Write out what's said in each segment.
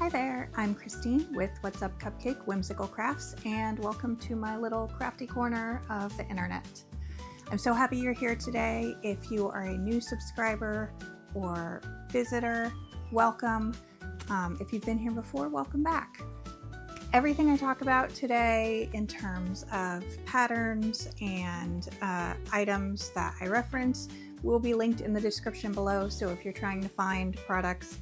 Hi there, I'm Christine with What's Up Cupcake Whimsical Crafts, and welcome to my little crafty corner of the internet. I'm so happy you're here today. If you are a new subscriber or visitor, welcome. If you've been here before, welcome back. Everything I talk about today in terms of patterns and items that I reference will be linked in the description below. So if you're trying to find products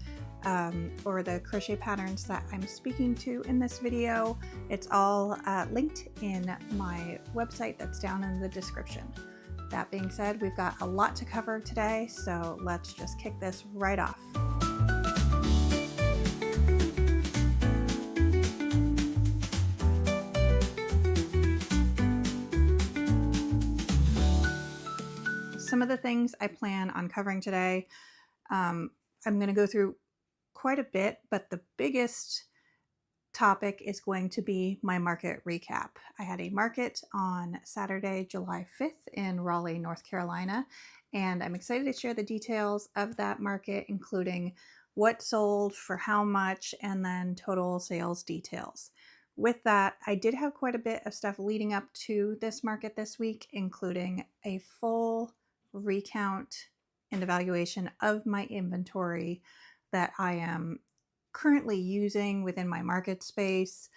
or the crochet patterns that I'm speaking to in this video, it's all linked in my website that's down in the description. That being said, we've got a lot to cover today, so let's just kick this right off. Some of the things I plan on covering today, I'm going to go through quite a bit, but the biggest topic is going to be my market recap. I had a market on Saturday, July 5th in Raleigh, North Carolina, and I'm excited to share the details of that market, including what sold, for how much, and then total sales details. With that, I did have quite a bit of stuff leading up to this market this week, including a full recount and evaluation of my inventory that I am currently using within my market space.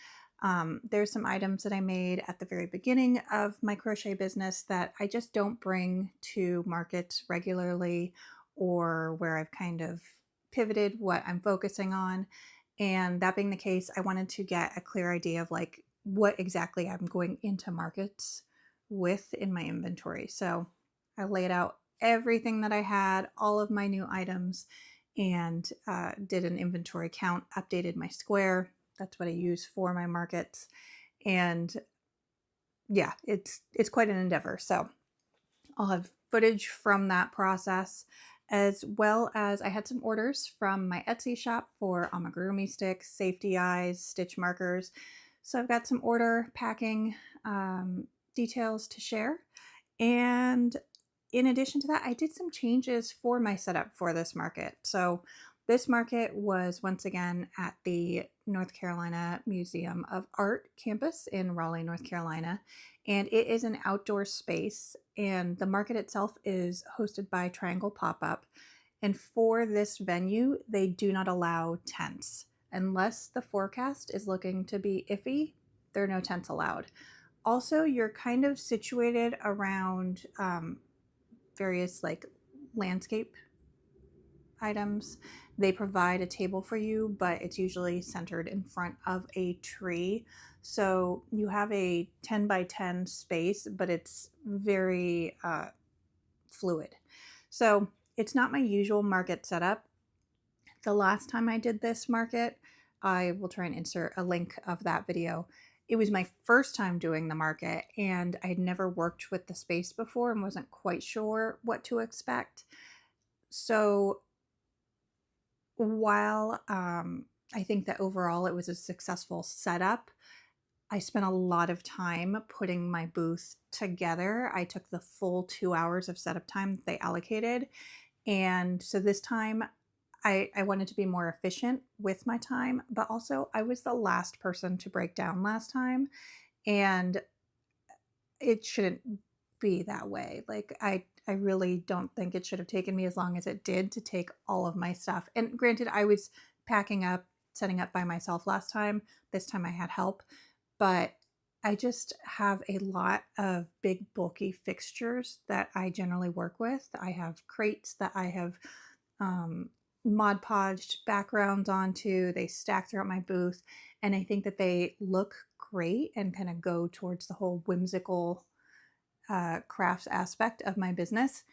There's some items that I made at the very beginning of my crochet business that I just don't bring to markets regularly, or where I've kind of pivoted what I'm focusing on. And that being the case, I wanted to get a clear idea of like what exactly I'm going into markets with in my inventory. So I laid out everything that I had, all of my new items, and did an inventory count, updated my square. That's what I use for my markets. And yeah, it's quite an endeavor. So I'll have footage from that process, as well as I had some orders from my Etsy shop for amigurumi sticks, safety eyes, stitch markers. So I've got some order packing details to share. And in addition to that, I did some changes for my setup for this market. So this market was once again at the North Carolina Museum of Art campus in Raleigh, North Carolina. And it is an outdoor space, and the market itself is hosted by Triangle Pop-Up. And for this venue, they do not allow tents. Unless the forecast is looking to be iffy, there are no tents allowed. Also, you're kind of situated around various like landscape items. They provide a table for you, but it's usually centered in front of a tree. So you have a 10 by 10 space, but it's very fluid. So it's not my usual market setup. The last time I did this market, I will try and insert a link of that video. It was my first time doing the market, and I had never worked with the space before and wasn't quite sure what to expect. So while I think that overall it was a successful setup, I spent a lot of time putting my booth together. I took the full 2 hours of setup time that they allocated. And so this time I wanted to be more efficient with my time, but also I was the last person to break down last time, and it shouldn't be that way. Like I really don't think it should have taken me as long as it did to take all of my stuff. And granted, I was packing up, setting up by myself last time. This time I had help, but I just have a lot of big bulky fixtures that I generally work with. I have crates that I have Mod Podged backgrounds onto. They stack throughout my booth, and I think that they look great and kind of go towards the whole whimsical crafts aspect of my business,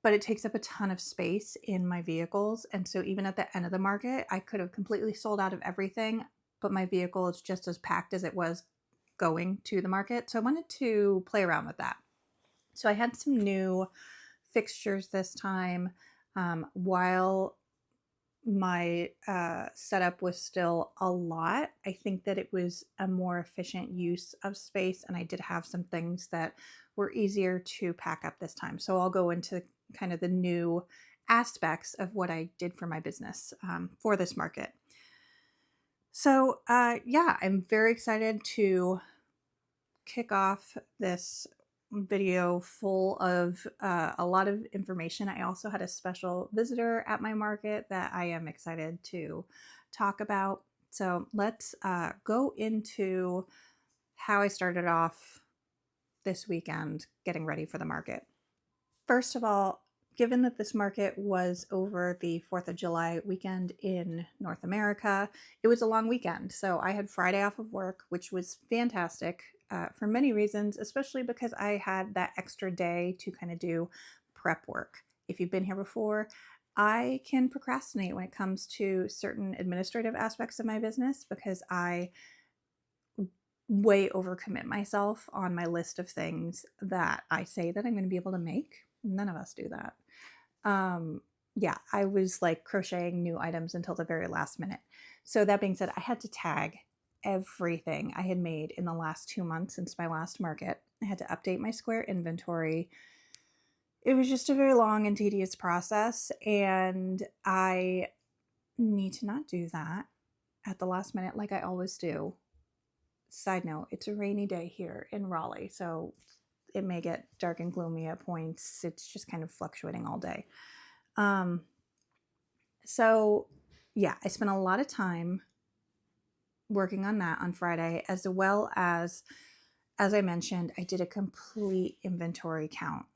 but it takes up a ton of space in my vehicles. And so even at the end of the market, I could have completely sold out of everything, but my vehicle is just as packed as it was going to the market. So I wanted to play around with that. So I had some new fixtures this time. While my setup was still a lot, I think that it was a more efficient use of space, and I did have some things that were easier to pack up this time. So I'll go into kind of the new aspects of what I did for my business for this market. So, yeah, I'm very excited to kick off this video full of a lot of information. I also had a special visitor at my market that I am excited to talk about. So, let's go into how I started off this weekend getting ready for the market. First of all, given that this market was over the 4th of July weekend in North America, it was a long weekend. So I had Friday off of work, which was fantastic for many reasons, especially because I had that extra day to kind of do prep work. If you've been here before, I can procrastinate when it comes to certain administrative aspects of my business because I way overcommit myself on my list of things that I say that I'm going to be able to make. None of us do that. Yeah, I was like crocheting new items until the very last minute. So that being said, I had to tag everything I had made in the last 2 months since my last market. I had to update my square inventory. It was just a very long and tedious process, and I need to not do that at the last minute like I always do. Side note, it's a rainy day here in Raleigh, so it may get dark and gloomy at points. It's just kind of fluctuating all day. So yeah, I spent a lot of time working on that on Friday, as well as I mentioned, I did a complete inventory count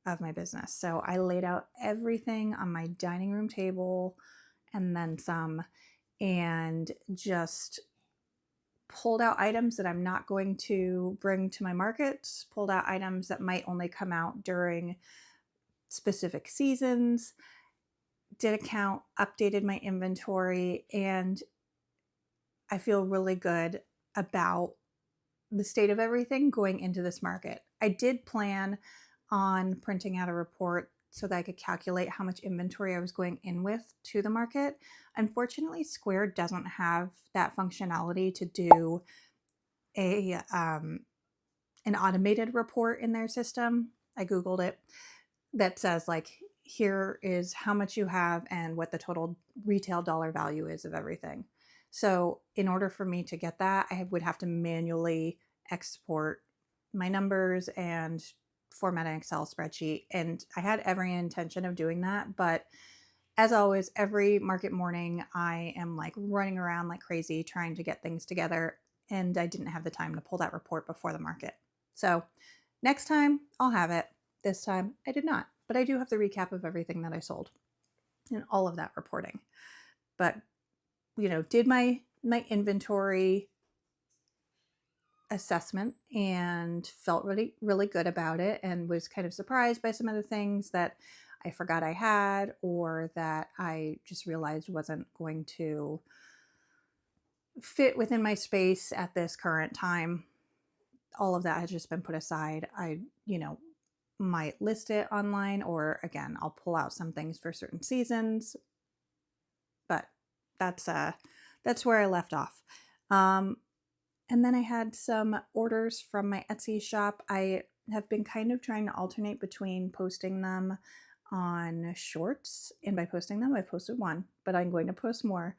of my business. So I laid out everything on my dining room table and then some, and just pulled out items that I'm not going to bring to my markets, pulled out items that might only come out during specific seasons, did a count, updated my inventory, and I feel really good about the state of everything going into this market. I did plan on printing out a report so that I could calculate how much inventory I was going in with to the market. Unfortunately, Square doesn't have that functionality to do an automated report in their system. I Googled it that says like, here is how much you have and what the total retail dollar value is of everything. So in order for me to get that, I would have to manually export my numbers and format an Excel spreadsheet. And I had every intention of doing that. But as always, every market morning, I am like running around like crazy trying to get things together. And I didn't have the time to pull that report before the market. So next time I'll have it. This time I did not. But I do have the recap of everything that I sold and all of that reporting. But, you know, did my inventory assessment and felt really, really good about it, and was kind of surprised by some of the things that I forgot I had or that I just realized wasn't going to fit within my space at this current time. All of that has just been put aside. I, might list it online, or again, I'll pull out some things for certain seasons, but that's where I left off. And then I had some orders from my Etsy shop. I have been kind of trying to alternate between posting them on shorts, and by posting them, I posted one, but I'm going to post more.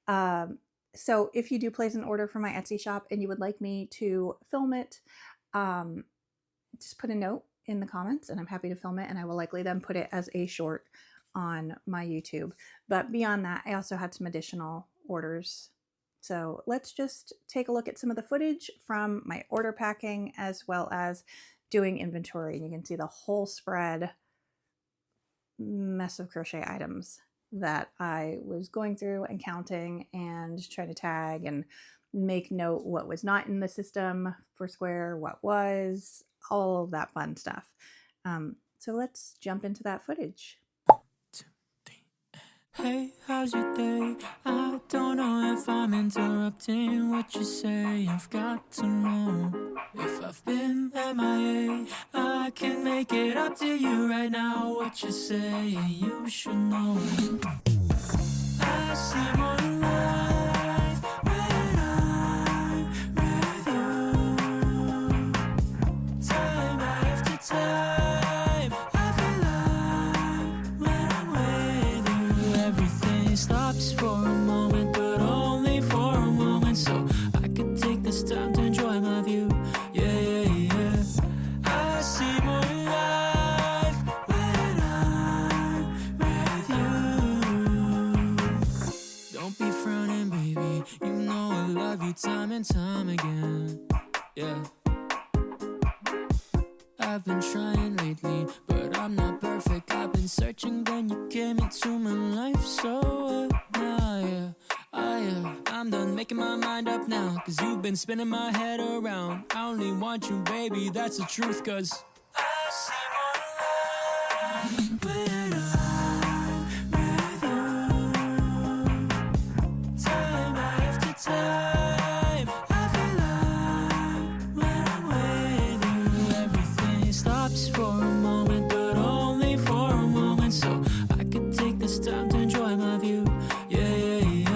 So if you do place an order from my Etsy shop and you would like me to film it, just put a note in the comments and I'm happy to film it, and I will likely then put it as a short on my YouTube. But beyond that, I also had some additional orders. So let's just take a look at some of the footage from my order packing as well as doing inventory. And you can see the whole spread mess of crochet items that I was going through and counting and trying to tag and make note what was not in the system for Square, what was, all of that fun stuff. So let's jump into that footage. Hey, how's your day? I don't know if I'm interrupting what you say. I've got to know if I've been MIA. I can make it up to you right now. What you say, you should know. I see more life when I'm with you. Time after time, I feel like when I'm with you, everything stops for a moment, but only for Don't be frowning, baby. You know I love you time and time again. Yeah. I've been trying lately, but I'm not perfect. I've been searching, then you came into my life. So I'm done making my mind up now, 'cause you've been spinning my head around. I only want you, baby, that's the truth, 'cause I see more life when I'm with you. Time after time, I feel like when I'm with you, everything stops for a moment, but only for a moment. So I could take this time to enjoy my view. Yeah, yeah, yeah.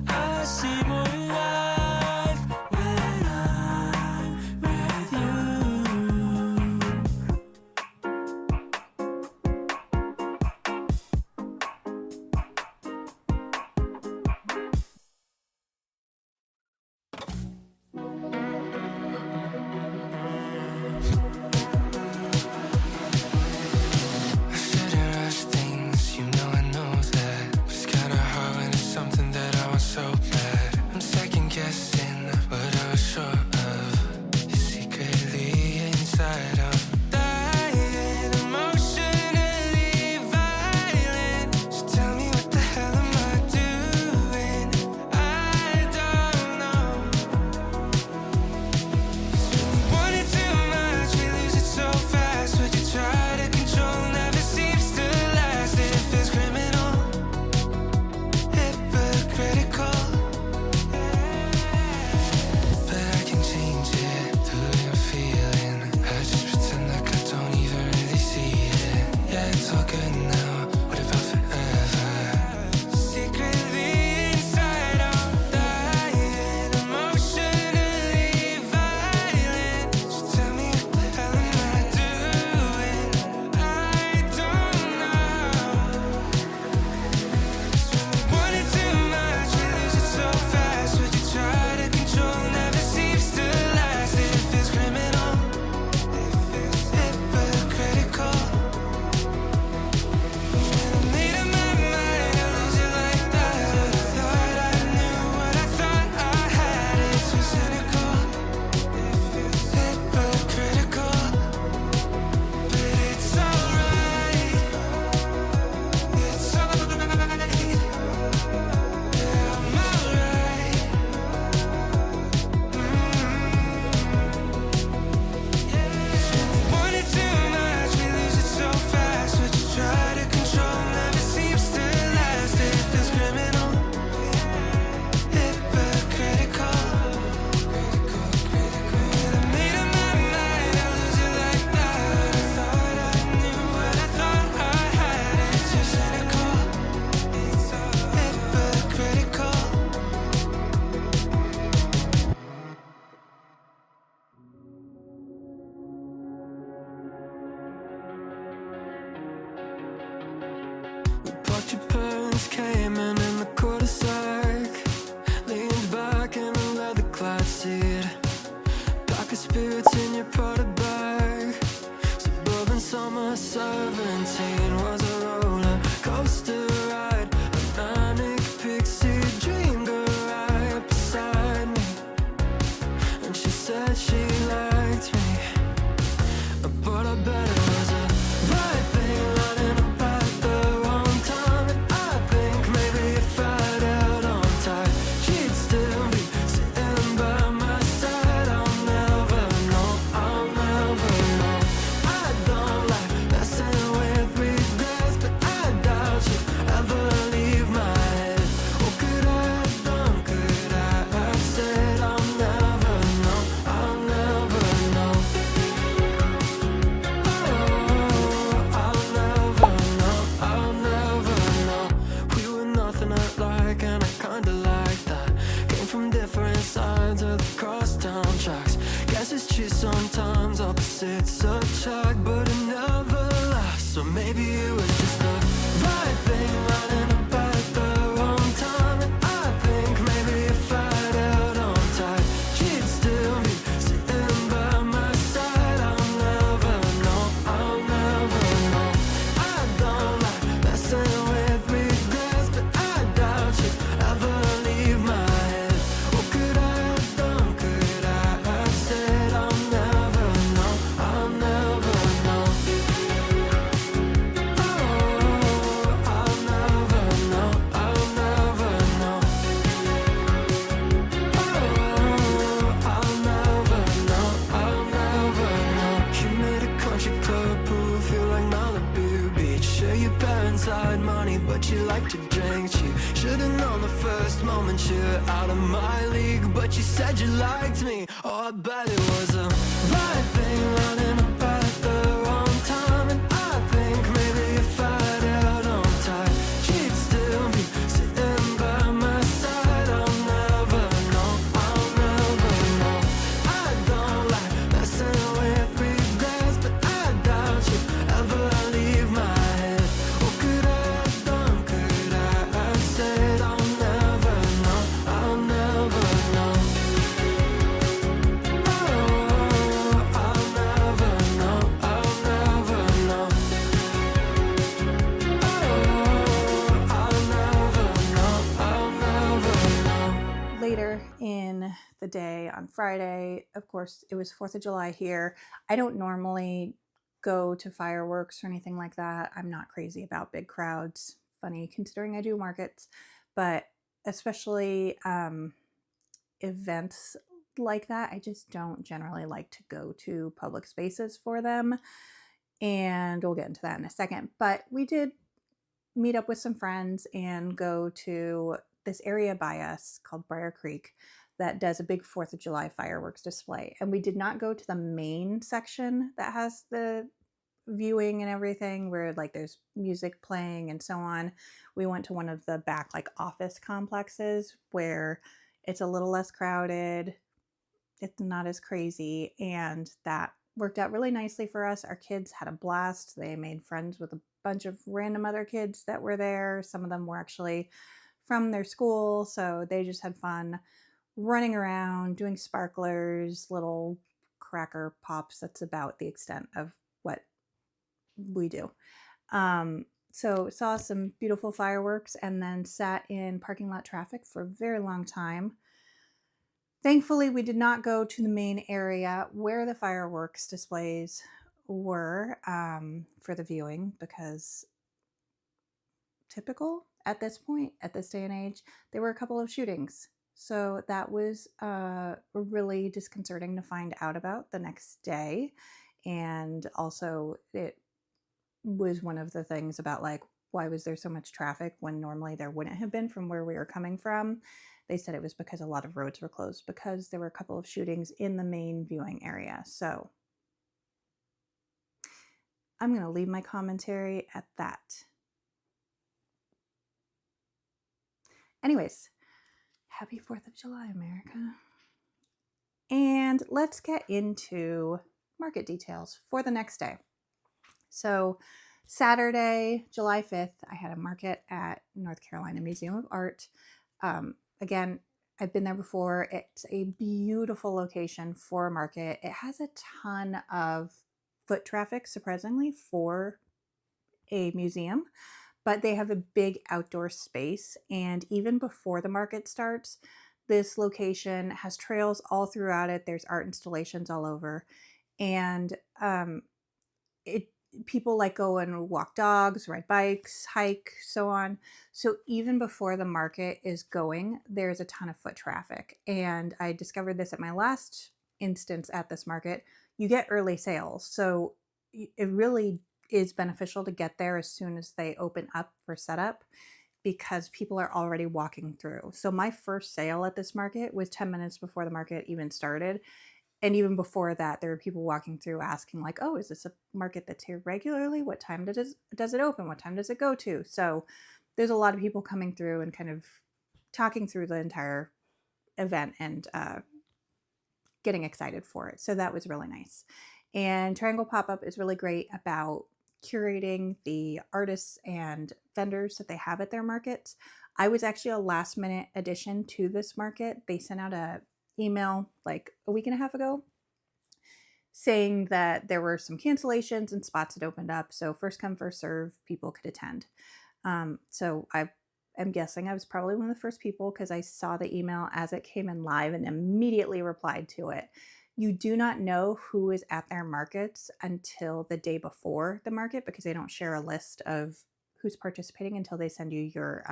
I see more life when I'm with you. I shouldn't rush things, you know I know that. But it's kinda hard when it's something that I want so bad. I'm second guessing what I was sure of. You're secretly inside, I'm dying, emotionally violent. So tell me, what the hell am I doing? I don't know. Want it too much, we lose it so fast. What you try to control never seems to last. It feels criminal, hypocritical. But I can change it, the way I'm feeling. I just pretend like I don't even really see it. Yeah, it's all good now, what about forever? Secretly inside, I'm dying, emotionally violent. So tell me, what the hell am I doing? I don't know. Want it too much, we lose it so fast. What you try to control never seems to last. It feels criminal, hypocritical. When I made up my mind, I lose it like that. I thought I knew what I thought I had. It's so cynical, hypocritical. But it's alright, it's alright. Yeah, I'm alright. Want it too much, we lose it so fast. What you try to control never seems to last. It feels criminal, hypocritical. When I made up my mind, I lose it like that. I thought I knew what I thought I had. It's so cynical, hypocritical. We parked your parents came in the cul-de-sac. Leaned back in a leather clad seat. Pack of spirits in your Prada bag. Suburban summer 17 was a roller coaster ride. A manic pixie dream girl right beside me. And she said she liked me, but I bet it was a right thing lining up at the wrong time. And I think maybe if I'd held on tight, she'd still be sitting by my side. I'll never know, I'll never know. I don't like messing with regrets, but I doubt she'd ever leave my head. What could I have done, could I have said? I'll never know, I'll never know. I'll never know, I'll never know. We were nothing alike, and I kinda like that. Came from different sides of the crosstown tracks. Guess it's true sometimes opposites attract, but it never lasts. So maybe it was just the right thing lining up at the wrong time. And I think maybe if I'd held on tight, she'd still be sitting by my side. I'll never know, I'll never know. I don't like messing with regrets, but I doubt she'd first moment you're out of my league, but you said you liked me. Oh, I bet it was a right thing running up at the wrong time. And I think maybe if I'd held on tight, she'd still be sitting by my side. I'll never know, I'll never know. I don't like messing with regrets, but I doubt you ever leave my head. What could I have done? Could I have said I'll never know, I'll never know. Oh, I'll never know, I'll never know. Oh, I'll never know, I'll never know. Later in the day on Friday, of course, it was 4th of July here. I don't normally go to fireworks or anything like that. I'm not crazy about big crowds. Funny considering I do markets, but especially events like that, I just don't generally like to go to public spaces for them. And we'll get into that in a second. But we did meet up with some friends and go to this area by us called Briar Creek that does a big 4th of July fireworks display. And we did not go to the main section that has the viewing and everything where like there's music playing and so on. We went to one of the back like office complexes where it's a little less crowded, it's not as crazy, and that worked out really nicely for us. Our kids had a blast. They made friends with a bunch of random other kids that were there. Some of them were actually from their school, so they just had fun running around, doing sparklers, little cracker pops. That's about the extent of what we do. So saw some beautiful fireworks and then sat in parking lot traffic for a very long time. Thankfully, we did not go to the main area where the fireworks displays were for the viewing because typical at this point, at this day and age, there were a couple of shootings. So that was really disconcerting to find out about the next day. And also it was one of the things about like, why was there so much traffic when normally there wouldn't have been from where we were coming from? They said it was because a lot of roads were closed because there were a couple of shootings in the main viewing area. So I'm going to leave my commentary at that. Anyways, happy 4th of July, America. And let's get into market details for the next day. So Saturday, July 5th, I had a market at North Carolina Museum of Art. Again, I've been there before. It's a beautiful location for a market. It has a ton of foot traffic, surprisingly, for a museum, but they have a big outdoor space. And even before the market starts, this location has trails all throughout it. There's art installations all over. And people like go and walk dogs, ride bikes, hike, so on. So even before the market is going, there's a ton of foot traffic. And I discovered this at my last instance at this market. You get early sales. So it really is beneficial to get there as soon as they open up for setup because people are already walking through. So my first sale at this market was 10 minutes before the market even started. And even before that, there were people walking through asking like, oh, is this a market that's here regularly? What time does it open? What time does it go to? So there's a lot of people coming through and kind of talking through the entire event and getting excited for it. So that was really nice. And Triangle Pop-Up is really great about curating the artists and vendors that they have at their markets. I was actually a last minute addition to this market. They sent out a email like a week and a half ago saying that there were some cancellations and spots had opened up. So first come, first serve, people could attend. So I am guessing I was probably one of the first people because I saw the email as it came in live and immediately replied to it. You do not know who is at their markets until the day before the market because they don't share a list of who's participating until they send you your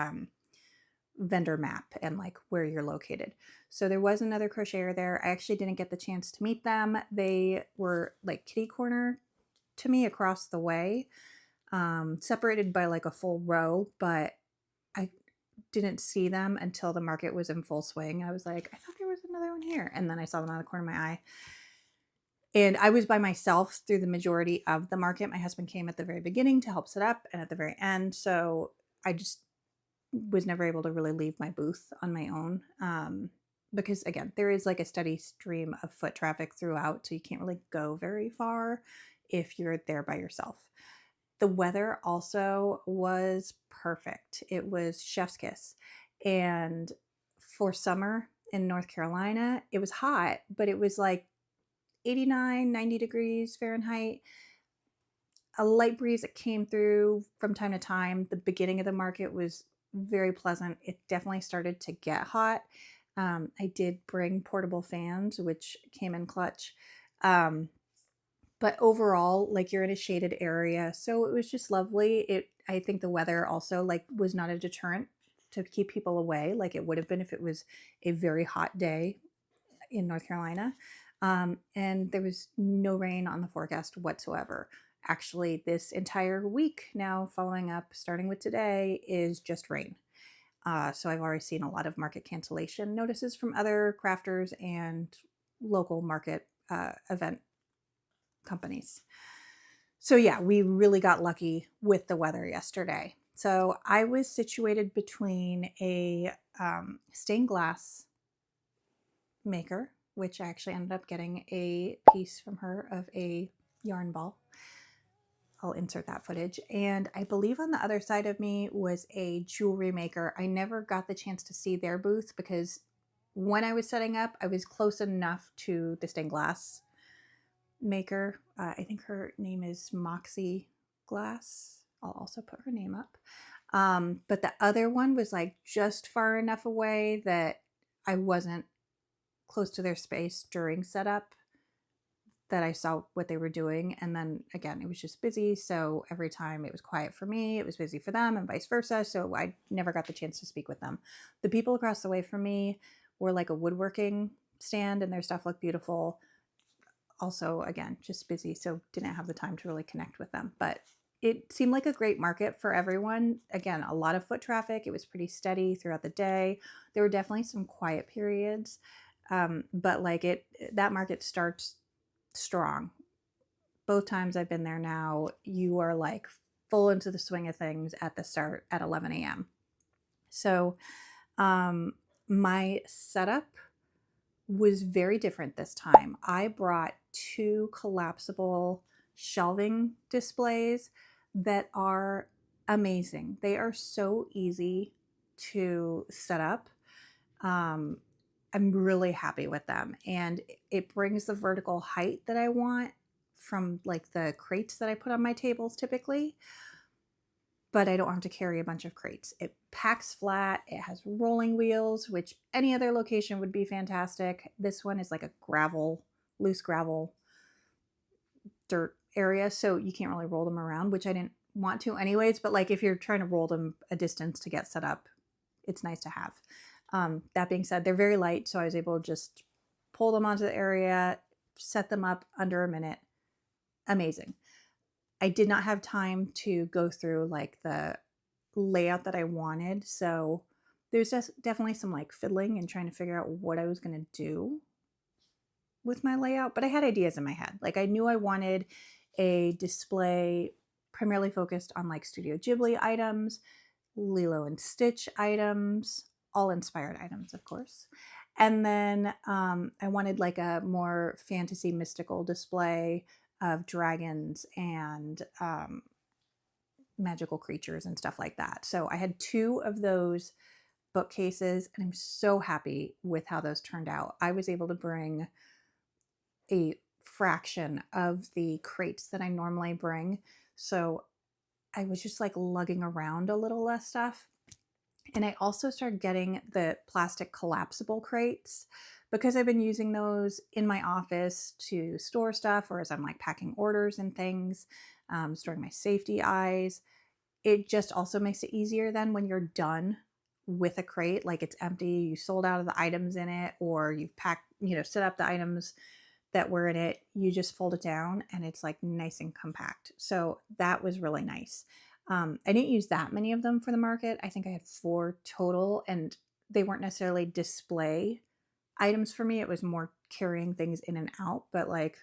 vendor map and like where you're located. So there was another crocheter there. I actually didn't get the chance to meet them. They were like kitty corner to me across the way, separated by like a full row, but didn't see them until the market was in full swing. I was like, I thought there was another one here. And then I saw them out of the corner of my eye. And I was by myself through the majority of the market. My husband came at the very beginning to help set up and at the very end. So I just was never able to really leave my booth on my own. Because again, there is like a steady stream of foot traffic throughout. So you can't really go very far if you're there by yourself. The weather also was perfect. It was chef's kiss. And for summer in North Carolina, it was hot, but it was like 89, 90 degrees Fahrenheit. A light breeze that came through from time to time. The beginning of the market was very pleasant. It definitely started to get hot. I did bring portable fans, which came in clutch. But overall, like, you're in a shaded area, so it was just lovely. I think the weather also like was not a deterrent to keep people away like it would have been if it was a very hot day in North Carolina. And there was no rain on the forecast whatsoever. Actually, this entire week now following up, starting with today, is just rain. So I've already seen a lot of market cancellation notices from other crafters and local market event companies. So yeah, we really got lucky with the weather yesterday. So I was situated between a stained glass maker, which I actually ended up getting a piece from her of a yarn ball. I'll insert that footage. And I believe on the other side of me was a jewelry maker. I never got the chance to see their booth because when I was setting up, I was close enough to the stained glass maker. I think her name is Moxie Glass. I'll also put her name up. But the other one was like just far enough away that I wasn't close to their space during setup that I saw what they were doing. And then again, it was just busy. So every time it was quiet for me, it was busy for them and vice versa. So I never got the chance to speak with them. The people across the way from me were like a woodworking stand and their stuff looked beautiful. Also, again, just busy. So didn't have the time to really connect with them, but it seemed like a great market for everyone. Again, a lot of foot traffic. It was pretty steady throughout the day. There were definitely some quiet periods. But like that market starts strong. Both times I've been there now, you are like full into the swing of things at the start at 11 a.m. So my setup was very different this time. I brought 2 collapsible shelving displays that are amazing. They are so easy to set up. I'm really happy with them, and it brings the vertical height that I want from like the crates that I put on my tables typically, but I don't have to carry a bunch of crates. It packs flat. It has rolling wheels, which any other location would be fantastic. This one is like a loose gravel dirt area, so you can't really roll them around, which I didn't want to anyways, but like if you're trying to roll them a distance to get set up, it's nice to have. That being said, they're very light, so I was able to just pull them onto the area, set them up under a minute. Amazing. I did not have time to go through like the layout that I wanted, so there's just definitely some like fiddling and trying to figure out what I was going to do with my layout, but I had ideas in my head. Like I knew I wanted a display primarily focused on like Studio Ghibli items, Lilo and Stitch items, all inspired items, of course. And then I wanted like a more fantasy mystical display of dragons and magical creatures and stuff like that. So I had 2 of those bookcases, and I'm so happy with how those turned out. I was able to bring a fraction of the crates that I normally bring. So I was just like lugging around a little less stuff. And I also started getting the plastic collapsible crates because I've been using those in my office to store stuff or as I'm like packing orders and things, storing my safety eyes. It just also makes it easier then when you're done with a crate, like it's empty, you sold out of the items in it, or you've packed, set up the items that were in it, you just fold it down and it's like nice and compact. So that was really nice. I didn't use that many of them for the market. I think I had 4 total, and they weren't necessarily display items for me. It was more carrying things in and out, but like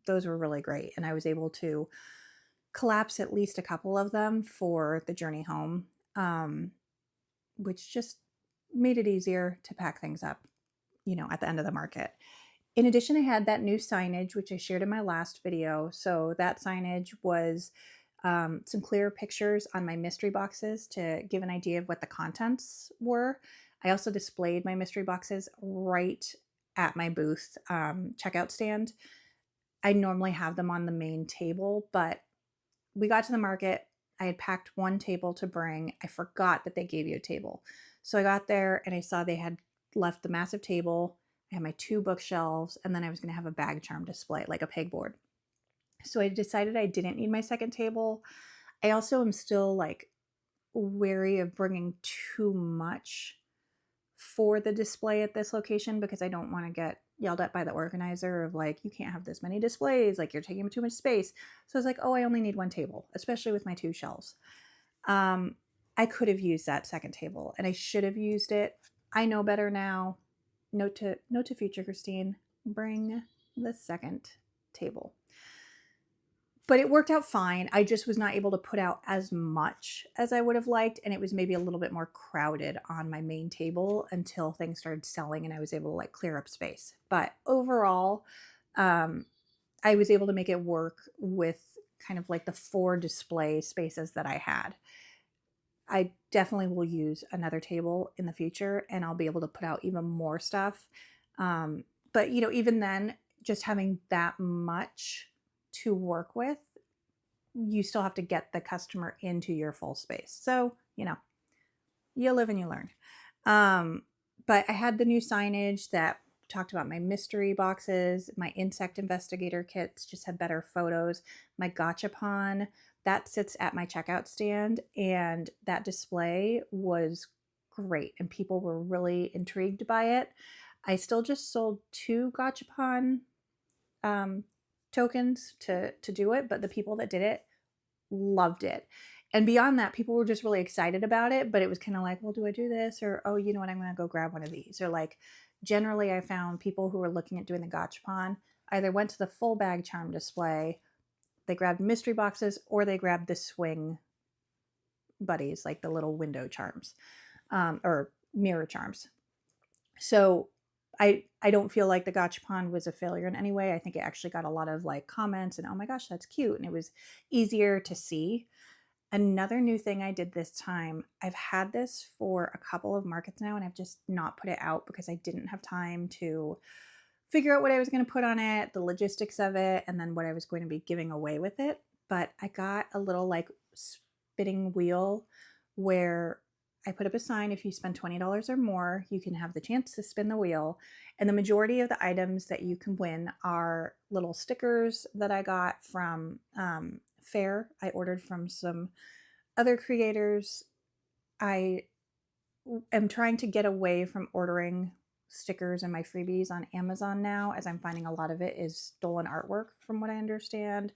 those were really great. And I was able to collapse at least a couple of them for the journey home, which just made it easier to pack things up, at the end of the market. In addition, I had that new signage, which I shared in my last video. So that signage was some clear pictures on my mystery boxes to give an idea of what the contents were. I also displayed my mystery boxes right at my booth checkout stand. I normally have them on the main table, but we got to the market. I had packed one table to bring. I forgot that they gave you a table. So I got there and I saw they had left the massive table. I had my 2 bookshelves, and then I was going to have a bag charm display, like a pegboard. So I decided I didn't need my second table. I also am still like wary of bringing too much for the display at this location because I don't want to get yelled at by the organizer of like, you can't have this many displays, like you're taking up too much space. So I was like, oh, I only need one table, especially with my 2 shelves. I could have used that second table and I should have used it. I know better now. Note to future Christine, bring the second table. But it worked out fine. I just was not able to put out as much as I would have liked, and it was maybe a little bit more crowded on my main table until things started selling and I was able to like clear up space. But overall, I was able to make it work with kind of like the 4 display spaces that I had. I definitely will use another table in the future, and I'll be able to put out even more stuff. But even then, just having that much to work with, you still have to get the customer into your full space. So, you live and you learn. But I had the new signage that talked about my mystery boxes. My insect investigator kits just had better photos. My gachapon, that sits at my checkout stand, and that display was great and people were really intrigued by it. I still just sold 2 gachapon tokens to do it, but the people that did it loved it. And beyond that, people were just really excited about it, but it was kind of like, well, do I do this? Or, oh, you know what, I'm going to go grab one of these. Or like, generally I found people who were looking at doing the gachapon either went to the full bag charm display, they grabbed mystery boxes, or they grabbed the swing buddies, like the little window charms, or mirror charms. So I don't feel like the gachapon was a failure in any way. I think it actually got a lot of like comments and, oh my gosh, that's cute. And it was easier to see. Another new thing I did this time, I've had this for a couple of markets now, and I've just not put it out because I didn't have time to figure out what I was going to put on it, the logistics of it, and then what I was going to be giving away with it. But I got a little like spinning wheel where I put up a sign, if you spend $20 or more, you can have the chance to spin the wheel. And the majority of the items that you can win are little stickers that I got from Fair. I ordered from some other creators. I am trying to get away from ordering stickers and my freebies on Amazon now, as I'm finding a lot of it is stolen artwork from what I understand.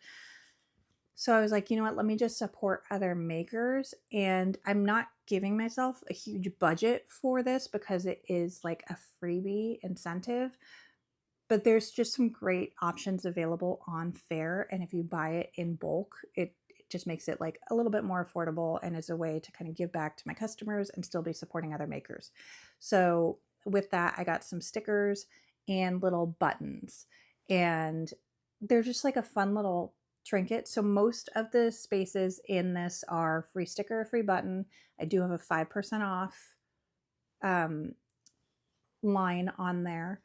So I was like, you know what, let me just support other makers. And I'm not giving myself a huge budget for this because it is like a freebie incentive. But there's just some great options available on Fair. And if you buy it in bulk, it just makes it like a little bit more affordable and is a way to kind of give back to my customers and still be supporting other makers. So with that, I got some stickers and little buttons. And they're just like a fun little trinket. So most of the spaces in this are free sticker, free button. I do have a 5% off line on there.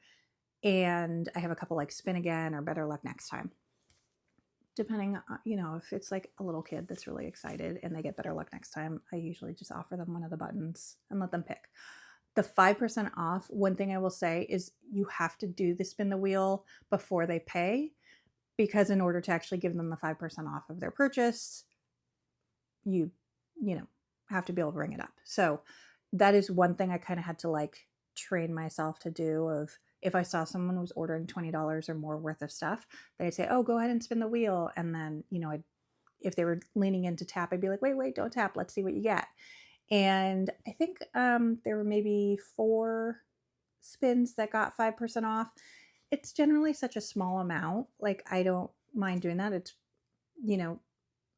And I have a couple like spin again or better luck next time. Depending on, if it's like a little kid that's really excited and they get better luck next time, I usually just offer them one of the buttons and let them pick. The 5% off, one thing I will say is you have to do the spin the wheel before they pay, because in order to actually give them the 5% off of their purchase, you have to be able to bring it up. So that is one thing I kind of had to like train myself to do. Of if I saw someone was ordering $20 or more worth of stuff, then I'd say, oh, go ahead and spin the wheel. And then, if they were leaning in to tap, I'd be like, wait, don't tap. Let's see what you get. And I think there were maybe 4 spins that got 5% off. It's generally such a small amount. Like, I don't mind doing that. It's, you know,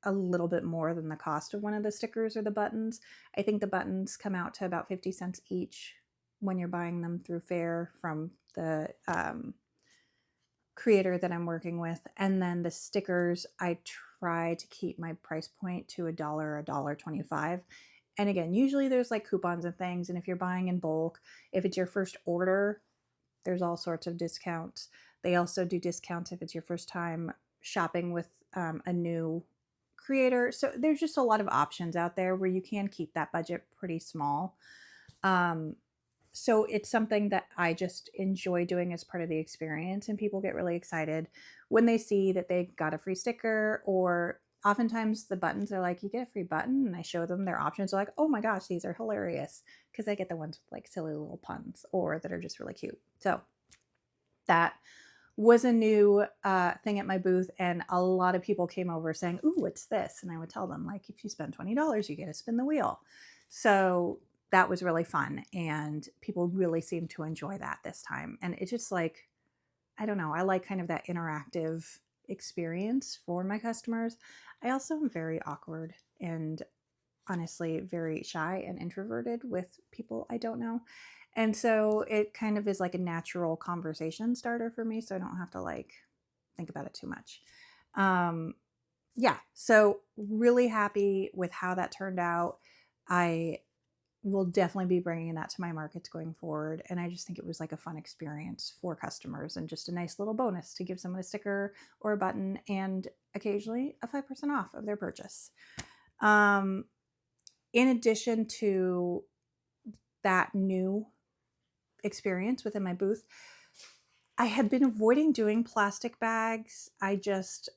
a little bit more than the cost of one of the stickers or the buttons. I think the buttons come out to about 50 cents each when you're buying them through Fair from the creator that I'm working with. And then the stickers, I try to keep my price point to $1, $1.25. And again, usually there's like coupons and things. And if you're buying in bulk, if it's your first order, there's all sorts of discounts. They also do discounts if it's your first time shopping with a new creator. So there's just a lot of options out there where you can keep that budget pretty small. So it's something that I just enjoy doing as part of the experience, and people get really excited when they see that they got a free sticker, or oftentimes the buttons are like, you get a free button, and I show them their options. They're like, oh my gosh, these are hilarious, because I get the ones with like silly little puns or that are just really cute. So that was a new thing at my booth, and a lot of people came over saying, ooh, what's this? And I would tell them, like, if you spend $20, you get to spin the wheel. So that was really fun, and people really seemed to enjoy that this time. And it's just like, I don't know, I like kind of that interactive experience for my customers. I also am very awkward and honestly very shy and introverted with people I don't know. And so it kind of is like a natural conversation starter for me, so I don't have to like think about it too much. Yeah, so really happy with how that turned out. I will definitely be bringing that to my markets going forward. And I just think it was like a fun experience for customers, and just a nice little bonus to give someone a sticker or a button, and occasionally a 5% off of their purchase. In addition to that new experience within my booth, I had been avoiding doing plastic bags. I just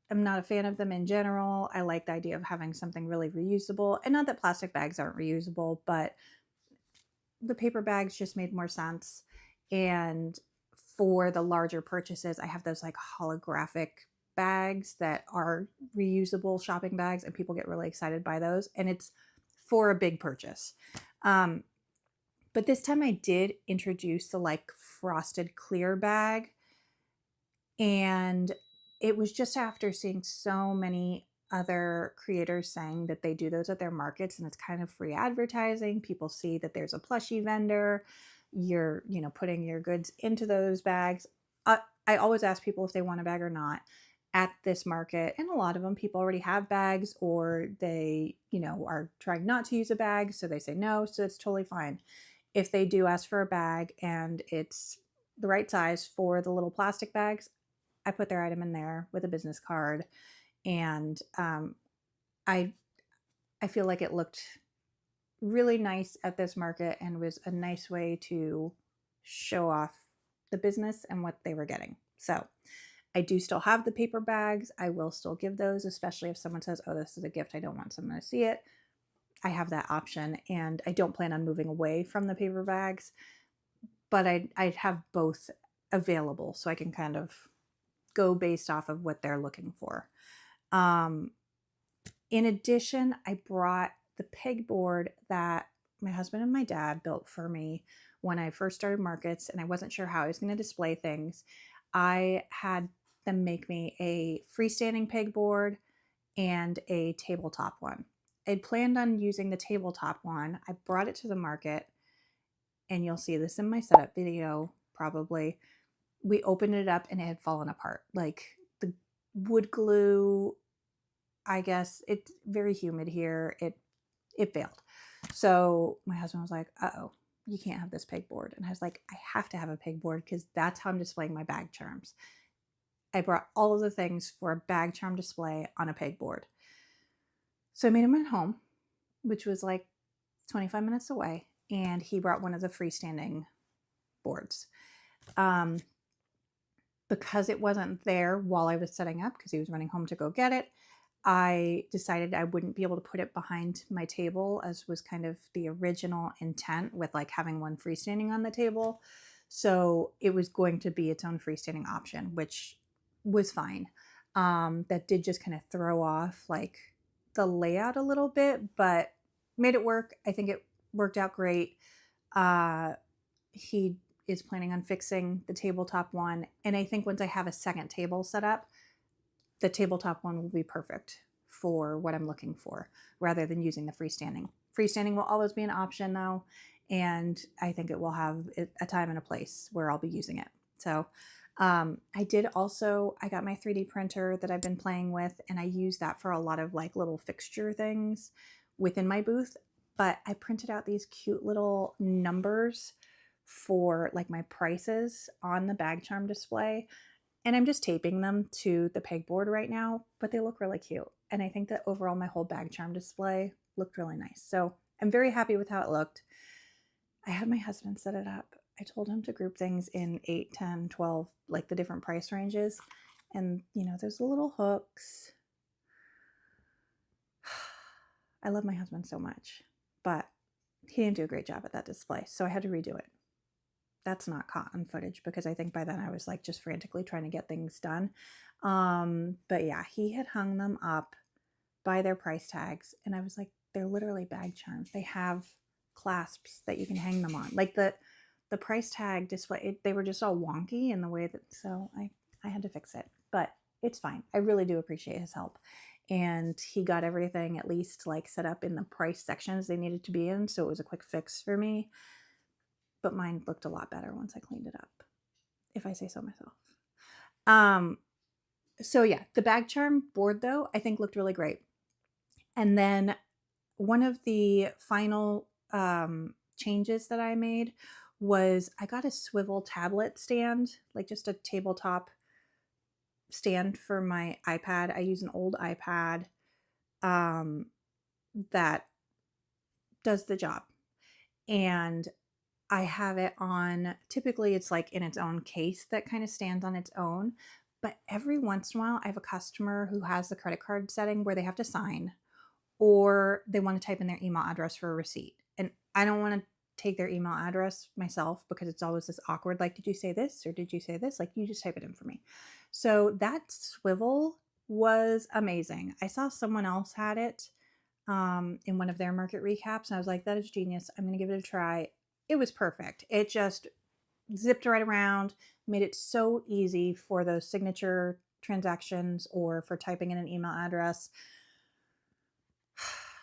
am not a fan of them in general. I like the idea of having something really reusable. And not that plastic bags aren't reusable, but the paper bags just made more sense. And for the larger purchases, I have those like holographic bags that are reusable shopping bags, and people get really excited by those. And it's for a big purchase. But this time I did introduce the like frosted clear bag, and it was just after seeing so many other creators saying that they do those at their markets, and it's kind of free advertising. People see that there's a plushie vendor, you're, putting your goods into those bags. I always ask people if they want a bag or not at this market, and a lot of them, people already have bags, or they, are trying not to use a bag, so they say no, so it's totally fine. If they do ask for a bag and it's the right size for the little plastic bags, I put their item in there with a business card. And I feel like it looked really nice at this market, and was a nice way to show off the business and what they were getting. So I do still have the paper bags. I will still give those, especially if someone says, oh, this is a gift, I don't want someone to see it. I have that option, and I don't plan on moving away from the paper bags, but I have both available, so I can kind of go based off of what they're looking for. In addition, I brought the pegboard that my husband and my dad built for me when I first started markets, and I wasn't sure how I was going to display things. I had them make me a freestanding pegboard and a tabletop one. I'd planned on using the tabletop one. I brought it to the market, and you'll see this in my setup video probably. We opened it up and it had fallen apart. Like, the wood glue, I guess, it's very humid here. It failed. So my husband was like, uh-oh, you can't have this pegboard. And I was like, I have to have a pegboard, because that's how I'm displaying my bag charms. I brought all of the things for a bag charm display on a pegboard. So I made him at home, which was like 25 minutes away, and he brought one of the freestanding boards. Because it wasn't there while I was setting up, because he was running home to go get it, I decided I wouldn't be able to put it behind my table, as was kind of the original intent with like having one freestanding on the table. So it was going to be its own freestanding option, which was fine. that did just kind of throw off like the layout a little bit, but made it work. I think it worked out great. He is planning on fixing the tabletop one, and I think once I have a second table set up, the tabletop one will be perfect for what I'm looking for rather than using the freestanding. Freestanding will always be an option though, and I think it will have a time and a place where I'll be using it. So I got my 3D printer that I've been playing with, and I use that for a lot of like little fixture things within my booth. But I printed out these cute little numbers for like my prices on the bag charm display. And I'm just taping them to the pegboard right now, but they look really cute. And I think that overall my whole bag charm display looked really nice. So I'm very happy with how it looked. I had my husband set it up. I told him to group things in 8, 10, 12, like the different price ranges. And, you know, there's the little hooks. I love my husband so much, but he didn't do a great job at that display. So I had to redo it. That's not caught on footage because I think by then I was like just frantically trying to get things done. But yeah, he had hung them up by their price tags, and I was like, they're literally bag charms. They have clasps that you can hang them on. Like the price tag display, they were just all wonky in the way that, so I had to fix it, but it's fine. I really do appreciate his help. And he got everything at least like set up in the price sections they needed to be in. So it was a quick fix for me. But mine looked a lot better once I cleaned it up, if I say so myself. So yeah, the bag charm board though, I think looked really great. And then one of the final changes that I made was I got a swivel tablet stand, like just a tabletop stand for my iPad. I use an old iPad that does the job. And I have it on, typically it's like in its own case that kind of stands on its own. But every once in a while, I have a customer who has the credit card setting where they have to sign, or they want to type in their email address for a receipt. And I don't want to take their email address myself because it's always this awkward, like, did you say this or did you say this? Like, you just type it in for me. So that swivel was amazing. I saw someone else had it in one of their market recaps, and I was like, that is genius. I'm going to give it a try. It was perfect. It just zipped right around, made it so easy for those signature transactions or for typing in an email address.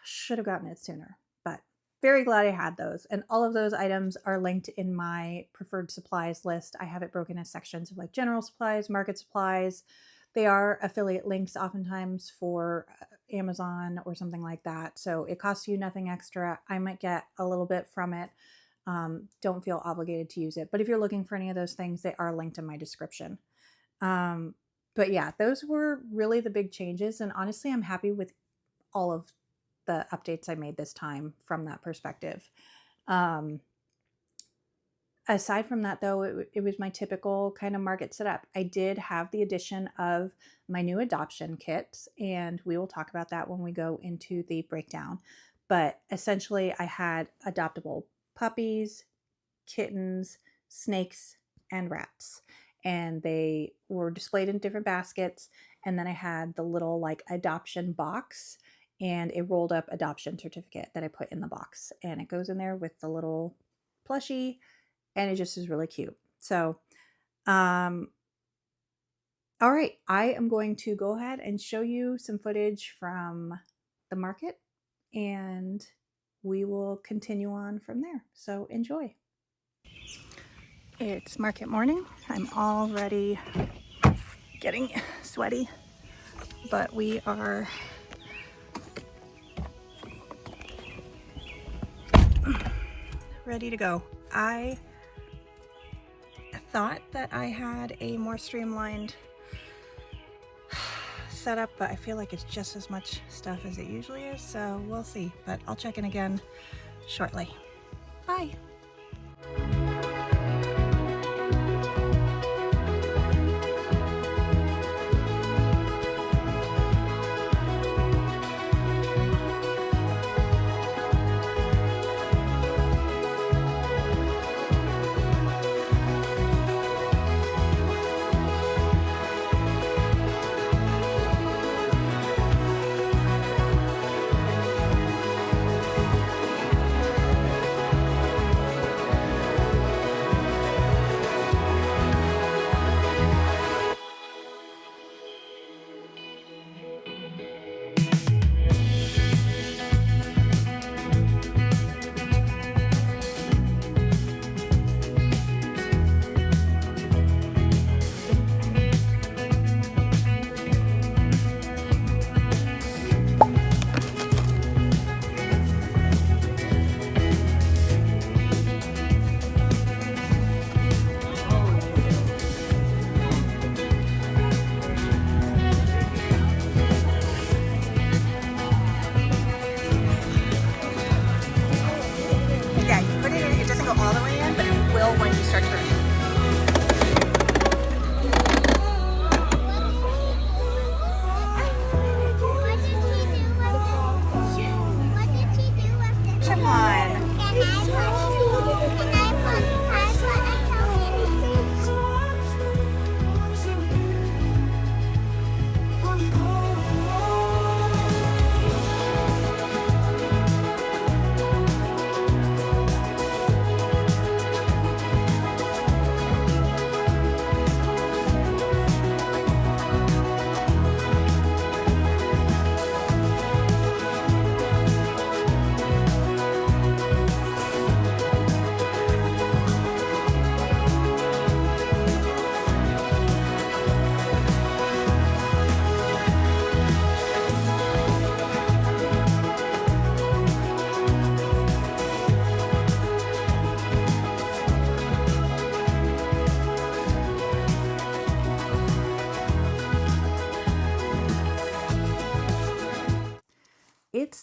Should have gotten it sooner, but very glad I had those. And all of those items are linked in my preferred supplies list. I have it broken into sections of like general supplies, market supplies. They are affiliate links oftentimes for Amazon or something like that. So it costs you nothing extra. I might get a little bit from it. Don't feel obligated to use it. But if you're looking for any of those things, they are linked in my description. But yeah, those were really the big changes. And honestly, I'm happy with all of the updates I made this time from that perspective. Aside from that, though, it was my typical kind of market setup. I did have the addition of my new adoption kits, and we will talk about that when we go into the breakdown. But essentially, I had adoptable puppies, kittens, snakes, and rats. And they were displayed in different baskets. And then I had the little like adoption box and a rolled up adoption certificate that I put in the box. And it goes in there with the little plushie, and it just is really cute. So, all right, I am going to go ahead and show you some footage from the market, and we will continue on from there. So enjoy. It's market morning. I'm already getting sweaty, but we are ready to go. I thought that I had a more streamlined setup, but I feel like it's just as much stuff as it usually is, so we'll see. But I'll check in again shortly. Bye.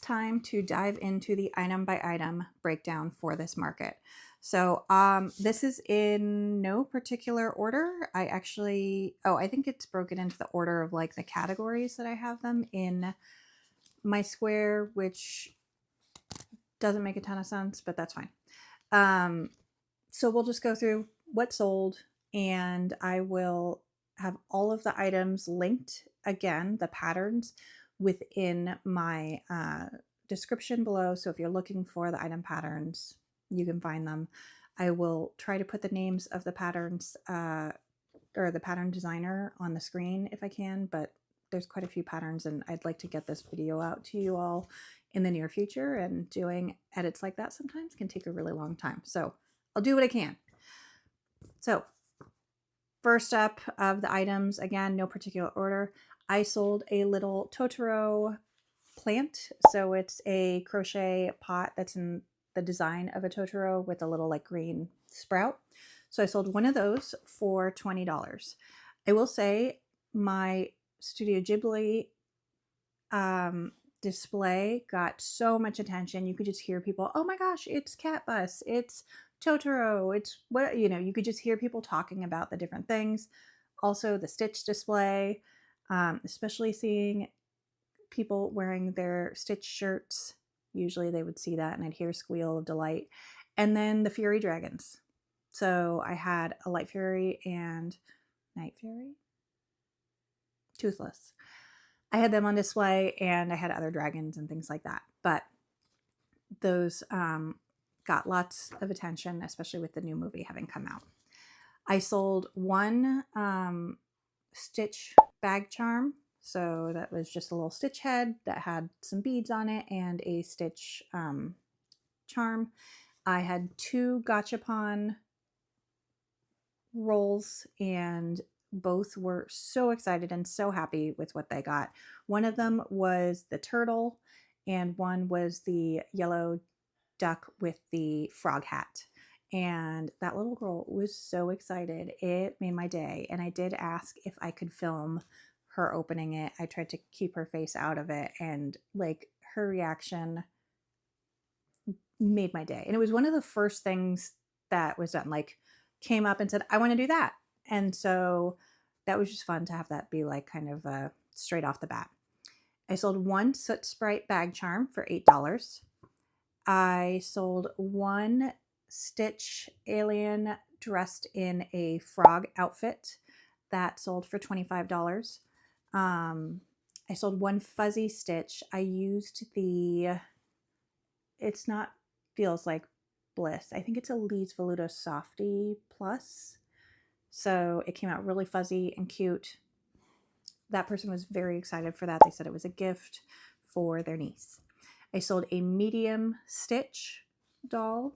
time to dive into the item by item breakdown for this market. So this is in no particular order. I think it's broken into the order of like the categories that I have them in my square, which doesn't make a ton of sense, but that's fine. So we'll just go through what sold, and I will have all of the items linked, again, the patterns, within my description below. So if you're looking for the item patterns, you can find them. I will try to put the names of the patterns or the pattern designer on the screen if I can, but there's quite a few patterns and I'd like to get this video out to you all in the near future, and doing edits like that sometimes can take a really long time. So I'll do what I can. So first up of the items, again, no particular order, I sold a little Totoro plant. So it's a crochet pot that's in the design of a Totoro with a little like green sprout. So I sold one of those for $20. I will say my Studio Ghibli display got so much attention. You could just hear people, oh my gosh, it's Cat Bus, it's Totoro, it's what, you could just hear people talking about the different things. Also the Stitch display, especially seeing people wearing their Stitch shirts. Usually they would see that and I'd hear squeal of delight. And then the Fury Dragons. So I had a Light Fury and Night Fury, Toothless. I had them on display, and I had other dragons and things like that. But those got lots of attention, especially with the new movie having come out. I sold one Stitch bag charm. So that was just a little Stitch head that had some beads on it and a Stitch charm. I had two Gachapon rolls, and both were so excited and so happy with what they got. One of them was the turtle, and one was the yellow duck with the frog hat. And that little girl was so excited. It made my day. And I did ask if I could film her opening it. I tried to keep her face out of it, and like her reaction made my day. And it was one of the first things that was done, like came up and said, I want to do that. And so that was just fun to have that be like kind of straight off the bat. I sold one Soot Sprite bag charm for $8. I sold one Stitch alien dressed in a frog outfit that sold for $25. I sold one fuzzy Stitch. I used it's not Feels Like Bliss. I think it's a Lee's Voluto Softy Plus. So it came out really fuzzy and cute. That person was very excited for that. They said it was a gift for their niece. I sold a medium Stitch doll.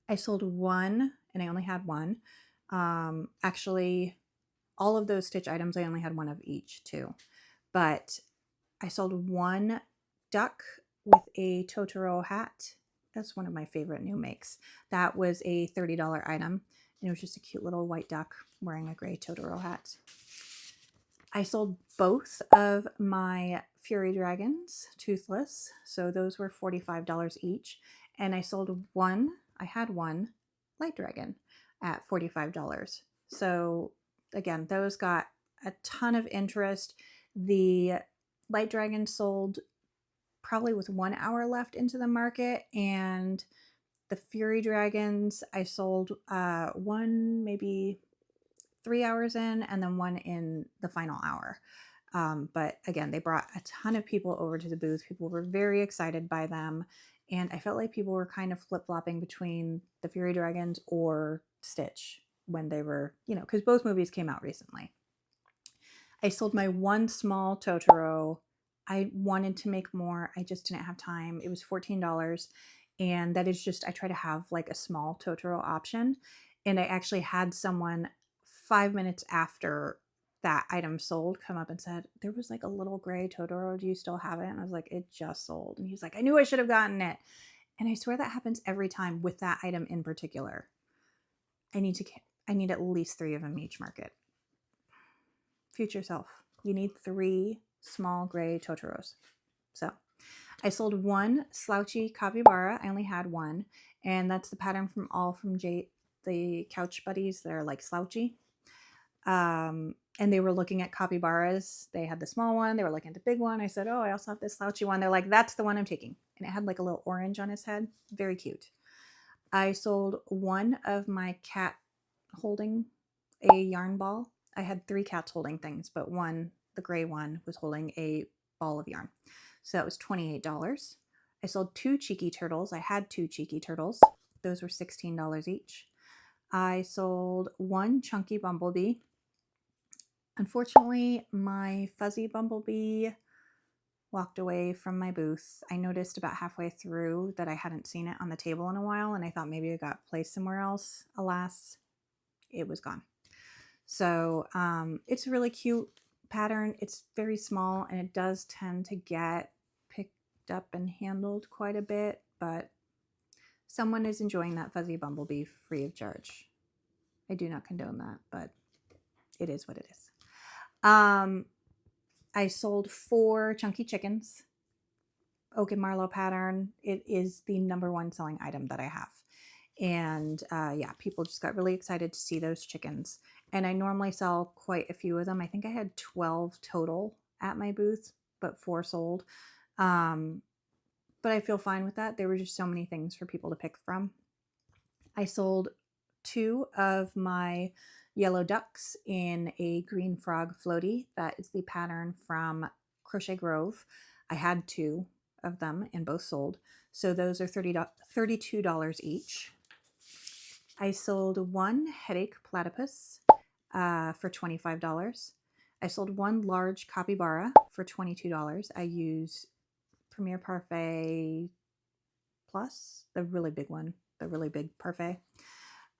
I sold one, and I only had one. Actually, all of those Stitch items, I only had one of each too. But I sold one duck with a Totoro hat. That's one of my favorite new makes. That was a $30 item. And it was just a cute little white duck wearing a gray Totoro hat. I sold both of my Fury Dragons, Toothless. So those were $45 each. And I had one Light Dragon at $45. So again, those got a ton of interest. The Light Dragon sold probably with 1 hour left into the market, and the Fury Dragons I sold one maybe 3 hours in, and then one in the final hour. But again, they brought a ton of people over to the booth. People were very excited by them, and I felt like people were kind of flip-flopping between the Fury Dragons or Stitch when they were, because both movies came out recently. I sold my one small Totoro. I wanted to make more. I just didn't have time. It was $14. And that is just, I try to have like a small Totoro option. And I actually had someone 5 minutes after that item sold come up and said, there was like a little gray Totoro. Do you still have it? And I was like, it just sold. And he was like, I knew I should have gotten it. And I swear that happens every time with that item in particular. I need at least 3 of them each market. Future self, you need 3 small gray Totoros. So I sold one slouchy capybara. I only had one, and that's the pattern from All From Jade, the couch buddies that are like slouchy. And they were looking at capybaras. They had the small one. They were looking at the big one. I said, oh, I also have this slouchy one. They're like, that's the one I'm taking. And it had like a little orange on his head. Very cute. I sold one of my cat holding a yarn ball. I had 3 cats holding things, but one, the gray one, was holding a ball of yarn. So that was $28. I sold 2 cheeky turtles. I had 2 cheeky turtles. Those were $16 each. I sold 1 chunky bumblebee. Unfortunately, my fuzzy bumblebee walked away from my booth. I noticed about halfway through that I hadn't seen it on the table in a while, and I thought maybe it got placed somewhere else. Alas, it was gone. So it's a really cute pattern. It's very small, and it does tend to get picked up and handled quite a bit, but someone is enjoying that fuzzy bumblebee free of charge. I do not condone that, but it is what it is. I sold 4 chunky chickens. Oak and Marlowe pattern. It is the #1 selling item that I have. And yeah, people just got really excited to see those chickens. And I normally sell quite a few of them. I think I had 12 total at my booth, but 4 sold. But I feel fine with that. There were just so many things for people to pick from. I sold 2 of my yellow ducks in a green frog floaty. That is the pattern from Crochet Grove. I had 2 of them and both sold. So those are $32 each. I sold 1 headache platypus for $25. I sold 1 large capybara for $22. I use Premier Parfait Plus, the really big one, the really big parfait.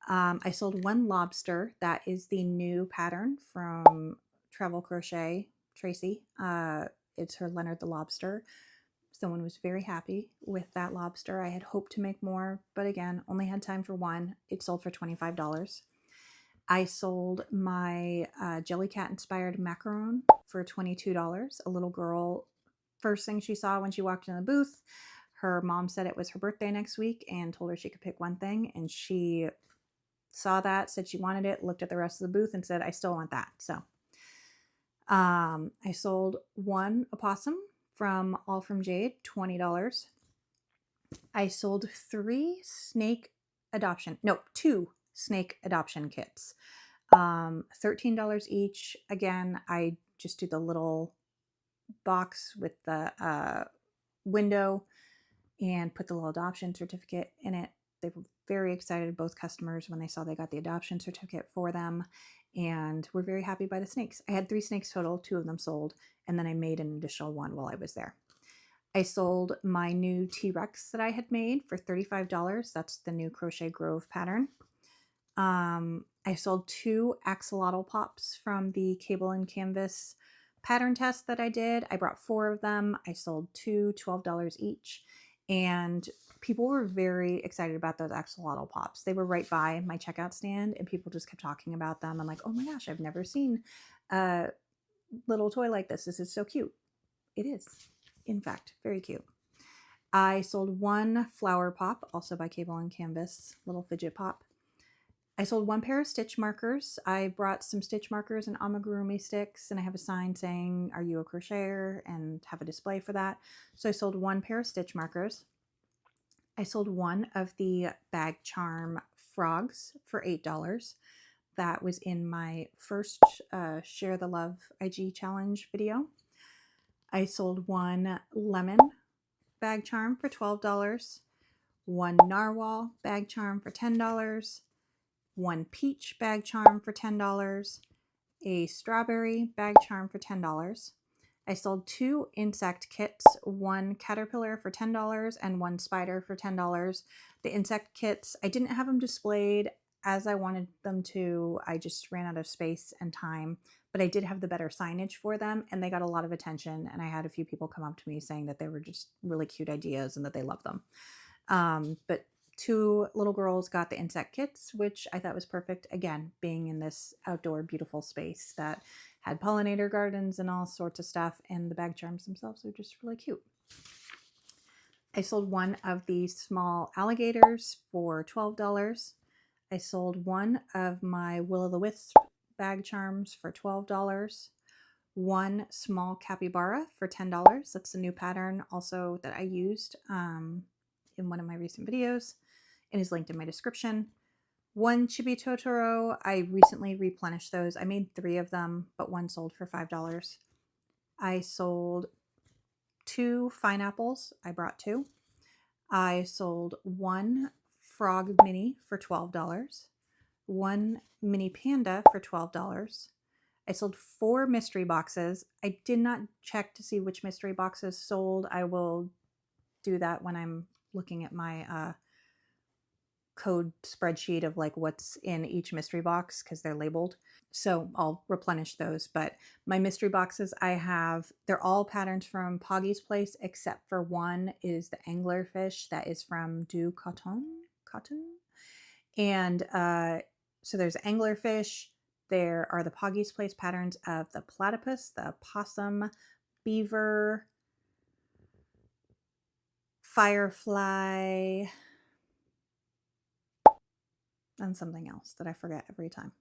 I sold 1 lobster. That is the new pattern from Travel Crochet, Tracy. It's her Leonard the Lobster. Someone was very happy with that lobster. I had hoped to make more, but again, only had time for 1. It sold for $25. I sold my Jellycat inspired macaron for $22. A little girl, first thing she saw when she walked in the booth, her mom said it was her birthday next week and told her she could pick one thing, and she saw that, said she wanted it, looked at the rest of the booth and said, I still want that. So I sold 1 opossum from All From Jade, $20. I sold 2 snake adoption kits, $13 each. Again, I just do the little box with the window and put the little adoption certificate in it. They were very excited, both customers, when they saw they got the adoption certificate for them, and were very happy by the snakes. I had 3 snakes total, 2 of them sold, and then I made an additional 1 while I was there. I sold my new T-Rex that I had made for $35. That's the new Crochet Grove pattern. I sold 2 axolotl pops from the cable and canvas pattern test that I did. I brought 4 of them. I sold 2, $12 each. And people were very excited about those axolotl pops. They were right by my checkout stand, and people just kept talking about them. I'm like, oh my gosh, I've never seen a little toy like this. This is so cute. It is, in fact, very cute. I sold 1 flower pop, also by Cable and Canvas, little fidget pop. I sold 1 pair of stitch markers. I brought some stitch markers and amigurumi sticks, and I have a sign saying, are you a crocheter? And have a display for that. So I sold 1 pair of stitch markers. I sold 1 of the bag charm frogs for $8. That was in my first Share the Love IG challenge video. I sold 1 lemon bag charm for $12, 1 narwhal bag charm for $10, 1 peach bag charm for $10, a strawberry bag charm for $10. I sold 2 insect kits, 1 caterpillar for $10 and 1 spider for $10. The insect kits, I didn't have them displayed as I wanted them to. I just ran out of space and time, but I did have the better signage for them, and they got a lot of attention, and I had a few people come up to me saying that they were just really cute ideas and that they love them. But 2 little girls got the insect kits, which I thought was perfect. Again, being in this outdoor beautiful space that had pollinator gardens and all sorts of stuff, and the bag charms themselves are just really cute. I sold one of these small alligators for $12. I sold one of my Will-o'-the-Wisp bag charms for $12. One small capybara for $10. That's a new pattern also that I used in one of my recent videos. It is linked in my description. One Chibi Totoro, I recently replenished those. I made 3 of them, but one sold for $5. I sold 2 pineapples. I brought 2. I sold one frog mini for $12. One mini panda for $12. I sold 4 mystery boxes. I did not check to see which mystery boxes sold. I will do that when I'm looking at my code spreadsheet of like what's in each mystery box because they're labeled. So I'll replenish those. But my mystery boxes I have, they're all patterns from Poggy's Place except for one is the anglerfish that is from Du Coton. And so there's anglerfish. There are the Poggy's Place patterns of the platypus, the possum, beaver, firefly, and something else that I forget every time.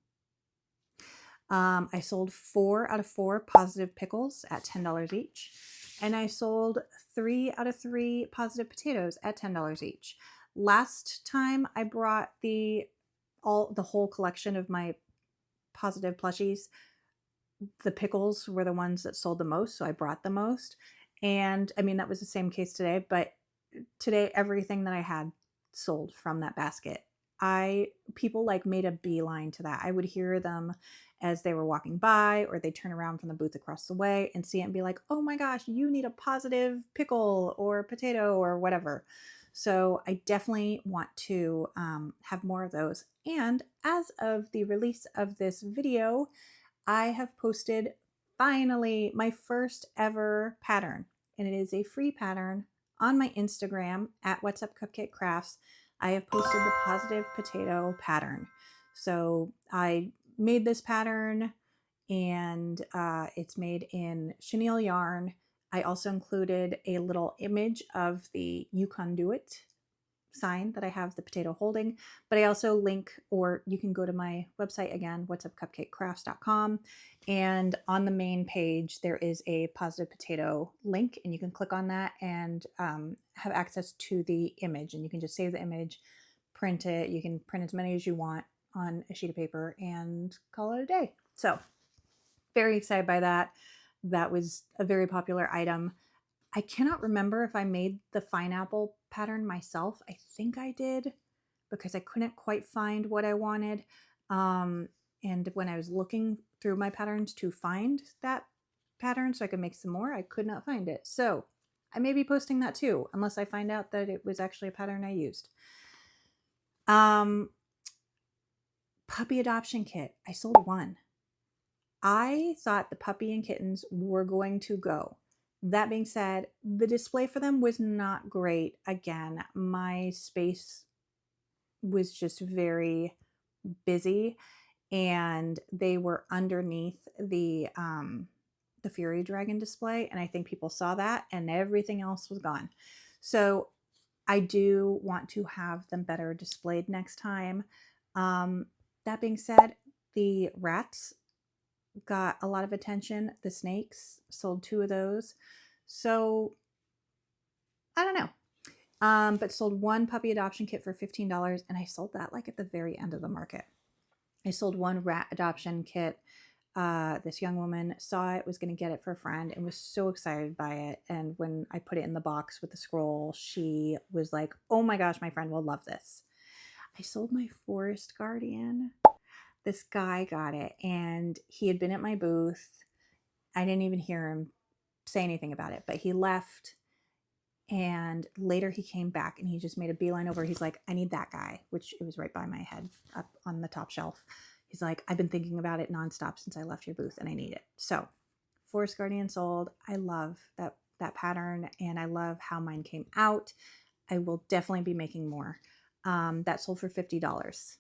I sold 4 out of 4 positive pickles at $10 each. And I sold 3 out of 3 positive potatoes at $10 each. Last time I brought the whole collection of my positive plushies, the pickles were the ones that sold the most, so I brought the most. And I mean, that was the same case today, but today everything that I had sold from that basket. People like made a beeline to that. I would hear them as they were walking by, or they turn around from the booth across the way and see it and be like, oh my gosh, you need a positive pickle or potato or whatever. So I definitely want to have more of those. And as of the release of this video, I have posted finally my first ever pattern, and it is a free pattern on my Instagram at What's Up Cupcake Crafts. I have posted the positive potato pattern. So I made this pattern, and it's made in chenille yarn. I also included a little image of the You Can Do It sign that I have the potato holding, but I also link, or you can go to my website again, whatsupcupcakecrafts.com, and on the main page there is a positive potato link, and you can click on that and have access to the image, and you can just save the image, print it. You can print as many as you want on a sheet of paper and call it a day. So very excited by that. That was a very popular item. I cannot remember if I made the pineapple pattern myself. I think I did, because I couldn't quite find what I wanted. And when I was looking through my patterns to find that pattern so I could make some more, I could not find it. So I may be posting that too, unless I find out that it was actually a pattern I used. Puppy adoption kit. I sold 1. I thought the puppy and kittens were going to go. That being said, the display for them was not great. Again, my space was just very busy, and they were underneath the Fury Dragon display, and I think people saw that, and everything else was gone. So I do want to have them better displayed next time. That being said, the rats got a lot of attention. The snakes, sold 2 of those. So I don't know. But sold 1 puppy adoption kit for $15, and I sold that like at the very end of the market. I sold 1 rat adoption kit. This young woman saw it, was going to get it for a friend, and was so excited by it. And when I put it in the box with the scroll, she was like, oh my gosh, my friend will love this. I sold my forest guardian. This guy got it, and he had been at my booth. I didn't even hear him say anything about it, but he left, and later he came back, and he just made a beeline over. He's like, I need that guy, which it was right by my head up on the top shelf. He's like, I've been thinking about it nonstop since I left your booth, and I need it. So Forest Guardian sold. I love that pattern, and I love how mine came out. I will definitely be making more. That sold for $50.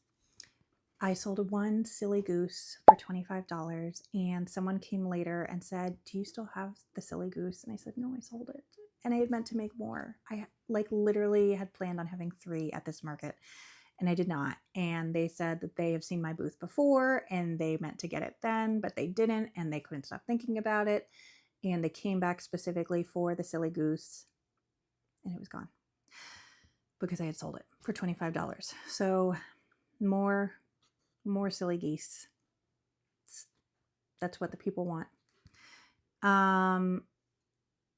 I sold 1 silly goose for $25, and someone came later and said, do you still have the silly goose? And I said, no, I sold it. and I had meant to make more. I like literally had planned on having 3 at this market, and I did not. And they said that they have seen my booth before and they meant to get it then, but they didn't, and they couldn't stop thinking about it. And they came back specifically for the silly goose, and it was gone because I had sold it for $25. So more silly geese. That's what the people want.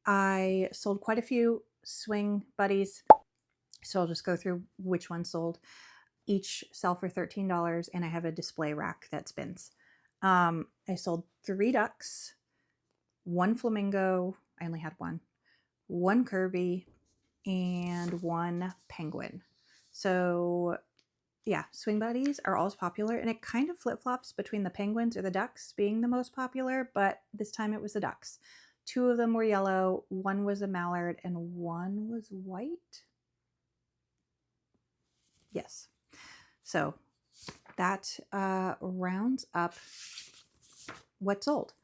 I sold quite a few swing buddies, so I'll just go through which ones sold. Each sell for $13, and I have a display rack that spins. I sold 3 ducks, 1 flamingo, I only had 1 Kirby, and 1 penguin. So yeah, swing buddies are always popular, and it kind of flip-flops between the penguins or the ducks being the most popular, but this time it was the ducks. 2 of them were yellow, 1 was a mallard, and 1 was white. Yes. So that rounds up what sold.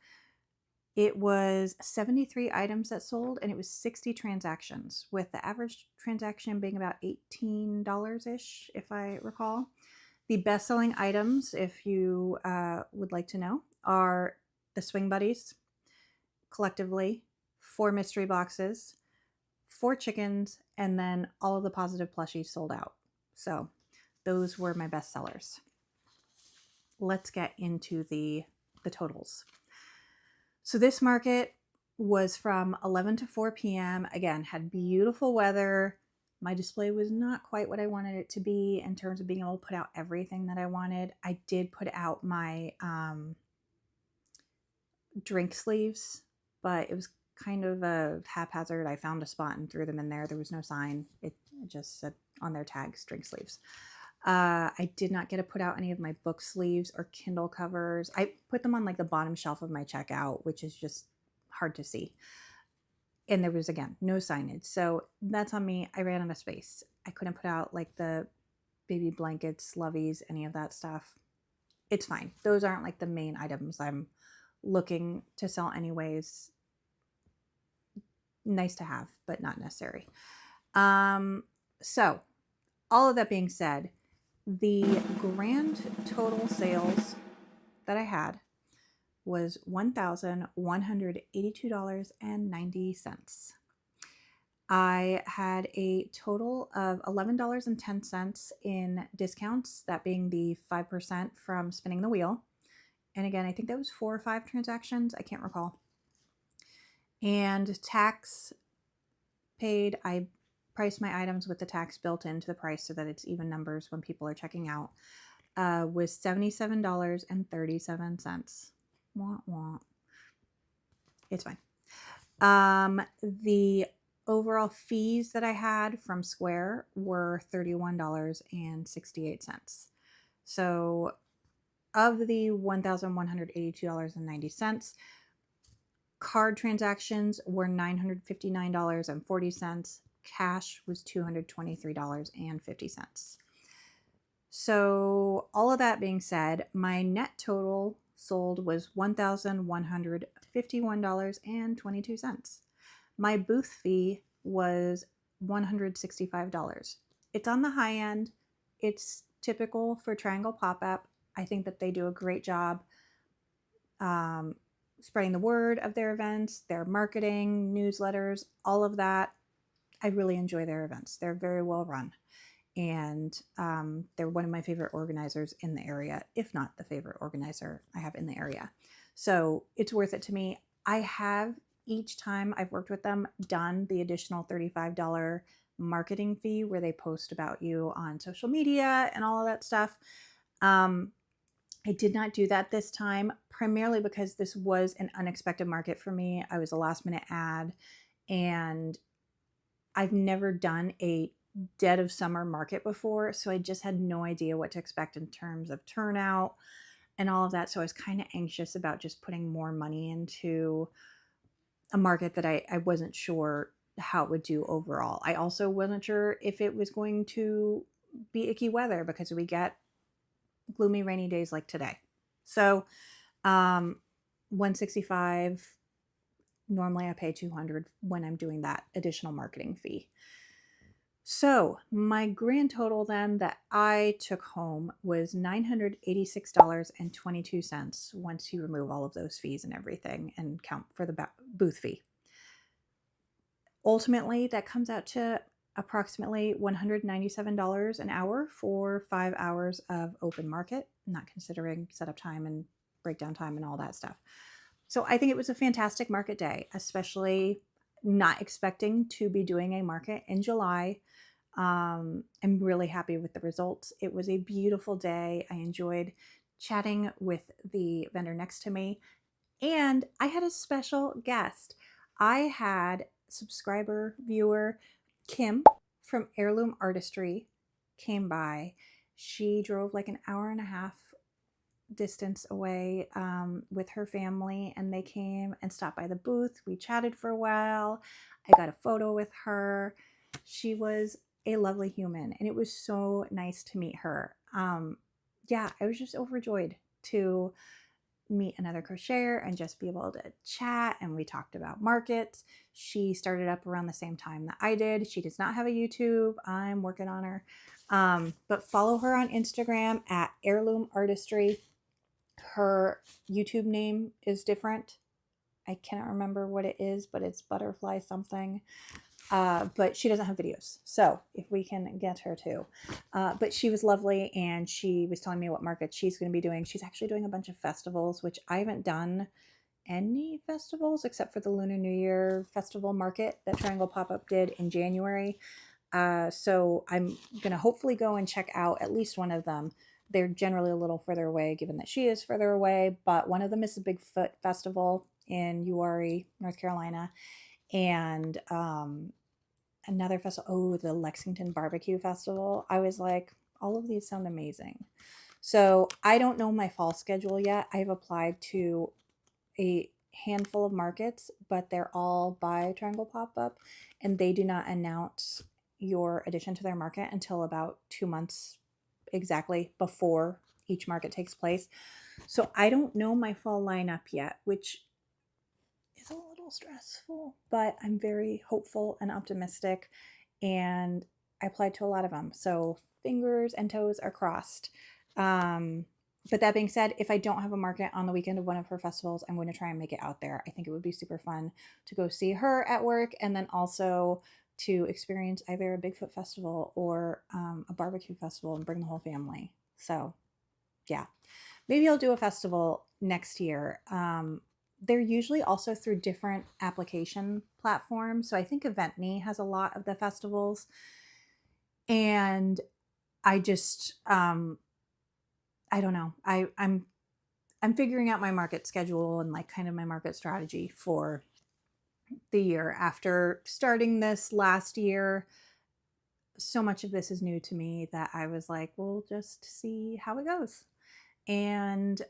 It was 73 items that sold, and it was 60 transactions, with the average transaction being about $18-ish, if I recall. The best-selling items, if you would like to know, are the Swing Buddies, collectively, 4 mystery boxes, 4 chickens, and then all of the positive plushies sold out. So those were my best sellers. Let's get into the totals. So this market was from 11 to 4 p.m. Again, had beautiful weather. My display was not quite what I wanted it to be in terms of being able to put out everything that I wanted. I did put out my drink sleeves, but it was kind of a haphazard. I found a spot and threw them in there. There was no sign. It just said on their tags, drink sleeves. I did not get to put out any of my book sleeves or Kindle covers. I put them on like the bottom shelf of my checkout, which is just hard to see. And there was, again, no signage. So that's on me. I ran out of space. I couldn't put out like the baby blankets, loveys, any of that stuff. It's fine. Those aren't like the main items I'm looking to sell anyways. Nice to have, but not necessary. So all of that being said, the grand total sales that I had was $1,182.90. I had a total of $11.10 in discounts, that being the 5% from spinning the wheel. And again, I think that was 4 or 5 transactions. I can't recall. And tax paid, I priced my items with the tax built into the price so that it's even numbers when people are checking out, was $77.37. Wah, wah. It's fine. The overall fees that I had from Square were $31.68. So of the $1,182.90, card transactions were $959.40. Cash was $223.50. So all of that being said, my net total sold was $1,151.22. My booth fee was $165. It's on the high end. It's typical for Triangle Pop-Up. I think that they do a great job spreading the word of their events, their marketing, newsletters, all of that. I really enjoy their events. They're very well run. And they're one of my favorite organizers in the area, if not the favorite organizer I have in the area. So it's worth it to me. I have, each time I've worked with them, done the additional $35 marketing fee where they post about you on social media and all of that stuff. I did not do that this time, primarily because this was an unexpected market for me. I was a last minute ad, and I've never done a dead of summer market before, so I just had no idea what to expect in terms of turnout and all of that. So I was kind of anxious about just putting more money into a market that I wasn't sure how it would do overall. I also wasn't sure if it was going to be icky weather, because we get gloomy rainy days like today. So 165 Normally I pay $200 when I'm doing that additional marketing fee. So my grand total then that I took home was $986.22 once you remove all of those fees and everything and count for the booth fee. Ultimately, that comes out to approximately $197 an hour for 5 hours of open market, not considering setup time and breakdown time and all that stuff. So I think it was a fantastic market day, especially not expecting to be doing a market in July. I'm really happy with the results. It was a beautiful day. I enjoyed chatting with the vendor next to me, and I had a special guest. I had subscriber viewer Kim from Heirloom Artistry came by. She drove like an hour and a half distance away with her family, and they came and stopped by the booth. We chatted for a while. I got a photo with her. She was a lovely human, and it was so nice to meet her. Yeah, I was just overjoyed to meet another crocheter and just be able to chat, and we talked about markets. She started up around the same time that I did. She does not have a YouTube. I'm working on her. But follow her on Instagram at Heirloom Artistry. Her YouTube name is different. I cannot remember what it is, but it's butterfly something. But she doesn't have videos, so if we can get her to. But she was lovely, and she was telling me what markets she's going to be doing. She's actually doing a bunch of festivals, which I haven't done any festivals except for the Lunar New Year festival market that Triangle Pop-Up did in January. So I'm going to hopefully go and check out at least one of them. They're generally a little further away, given that she is further away, but one of them is the Bigfoot Festival in Uwharrie, North Carolina, and another festival, the Lexington Barbecue Festival. I was like, all of these sound amazing. So I don't know my fall schedule yet. I've applied to a handful of markets, but they're all by Triangle Pop-Up, and they do not announce your addition to their market until about 2 months exactly before each market takes place. So I don't know my fall lineup yet, which is a little stressful, but I'm very hopeful and optimistic, and I applied to a lot of them. So fingers and toes are crossed. But that being said, if I don't have a market on the weekend of one of her festivals, I'm going to try and make it out there. I think it would be super fun to go see her at work, and then also to experience either a Bigfoot festival or a barbecue festival and bring the whole family. So yeah, maybe I'll do a festival next year. They're usually also through different application platforms. So I think EventMe has a lot of the festivals. And I just, I don't know. I'm figuring out my market schedule and like kind of my market strategy for the year. After starting this last year, so much of this is new to me that I was like, we'll just see how it goes. And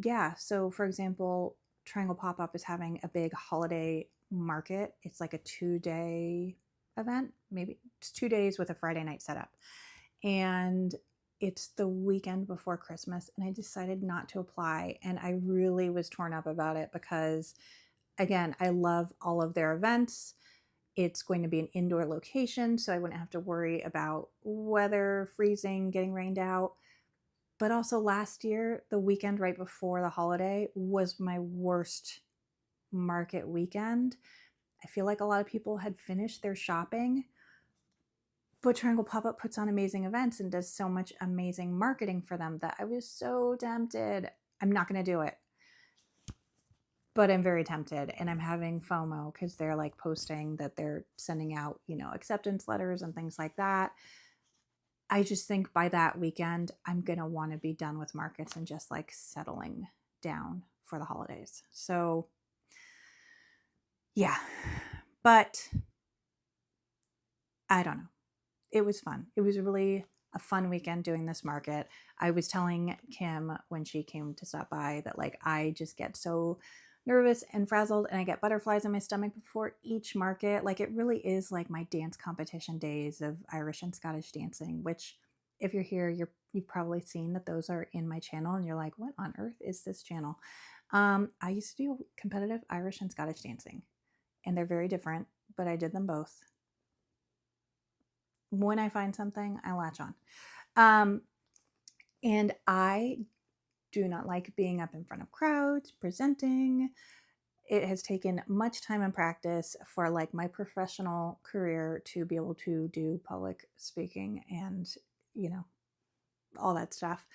yeah, so for example, Triangle Pop-Up is having a big holiday market. It's like a 2-day event, maybe it's 2 days with a Friday night setup. And it's the weekend before Christmas, and I decided not to apply. And I really was torn up about it because, again, I love all of their events. It's going to be an indoor location, so I wouldn't have to worry about weather, freezing, getting rained out. But also last year, the weekend right before the holiday was my worst market weekend. I feel like a lot of people had finished their shopping, but Triangle Pop-Up puts on amazing events and does so much amazing marketing for them that I was so tempted. I'm not going to do it, but I'm very tempted, and I'm having FOMO because they're like posting that they're sending out, acceptance letters and things like that. I just think by that weekend, I'm going to want to be done with markets and just like settling down for the holidays. So yeah, but I don't know. It was fun. It was really a fun weekend doing this market. I was telling Kim when she came to stop by that like I just get so nervous and frazzled, and I get butterflies in my stomach before each market. Like it really is like my dance competition days of Irish and Scottish dancing, which if you're here, you've probably seen that those are in my channel, and you're like, what on earth is this channel? I used to do competitive Irish and Scottish dancing, and they're very different, but I did them both. When I find something, I latch on. Um, and I do not like being up in front of crowds, presenting. It has taken much time and practice for like my professional career to be able to do public speaking and, you know, all that stuff.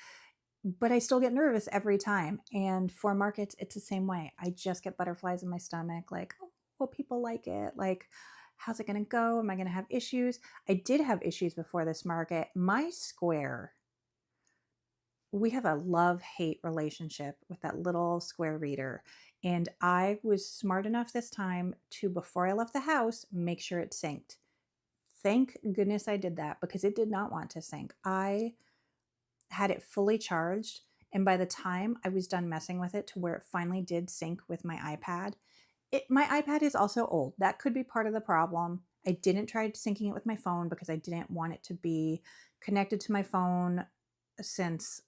But I still get nervous every time. And for markets, it's the same way. I just get butterflies in my stomach, like, oh, will people like it? Like, how's it going to go? Am I going to have issues? I did have issues before this market. My square, we have a love-hate relationship with that little square reader. And I was smart enough this time to, before I left the house, make sure it synced. Thank goodness I did that because it did not want to sync. I had it fully charged, and by the time I was done messing with it to where it finally did sync with my iPad, my iPad is also old. That could be part of the problem. I didn't try syncing it with my phone because I didn't want it to be connected to my phone, since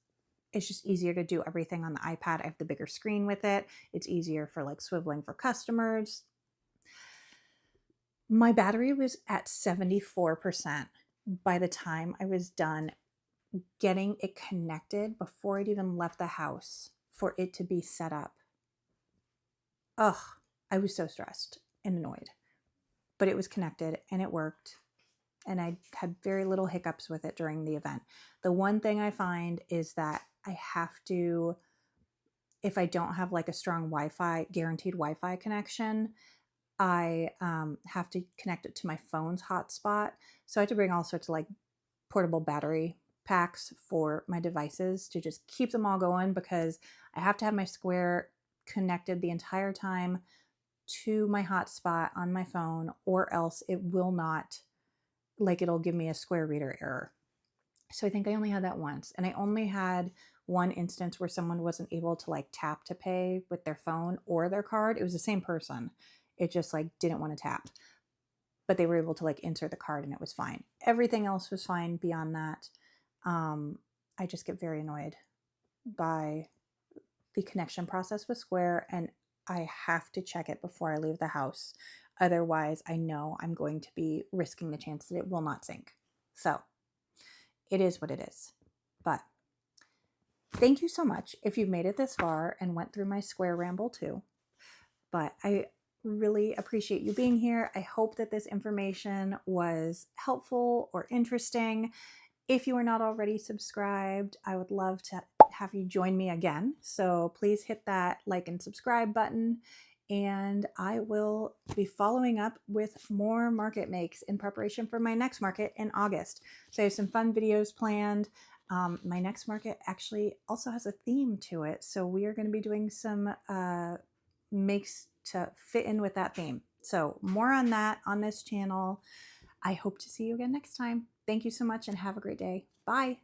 it's just easier to do everything on the iPad. I have the bigger screen with it. It's easier for like swiveling for customers. My battery was at 74% by the time I was done getting it connected before it even left the house for it to be set up. Ugh, I was so stressed and annoyed. But it was connected and it worked. And I had very little hiccups with it during the event. The one thing I find is that I have to, if I don't have like a strong Wi-Fi, guaranteed Wi-Fi connection, I have to connect it to my phone's hotspot. So I have to bring all sorts of like portable battery packs for my devices to just keep them all going, because I have to have my square connected the entire time to my hotspot on my phone, or else it will not, like, it'll give me a square reader error. So I think I only had that once, and I only had one instance where someone wasn't able to like tap to pay with their phone or their card. It was the same person. It just like didn't want to tap, but they were able to like insert the card and it was fine. Everything else was fine beyond that. I just get very annoyed by the connection process with Square, and I have to check it before I leave the house. Otherwise, I know I'm going to be risking the chance that it will not sync. So it is what it is. But thank you so much if you've made it this far and went through my Square ramble too. But I really appreciate you being here. I hope that this information was helpful or interesting. If you are not already subscribed, I would love to have you join me again. So please hit that like and subscribe button. And I will be following up with more market makes in preparation for my next market in August. So I have some fun videos planned. My next market actually also has a theme to it. So we are going to be doing some makes to fit in with that theme. So more on that on this channel. I hope to see you again next time. Thank you so much and have a great day. Bye.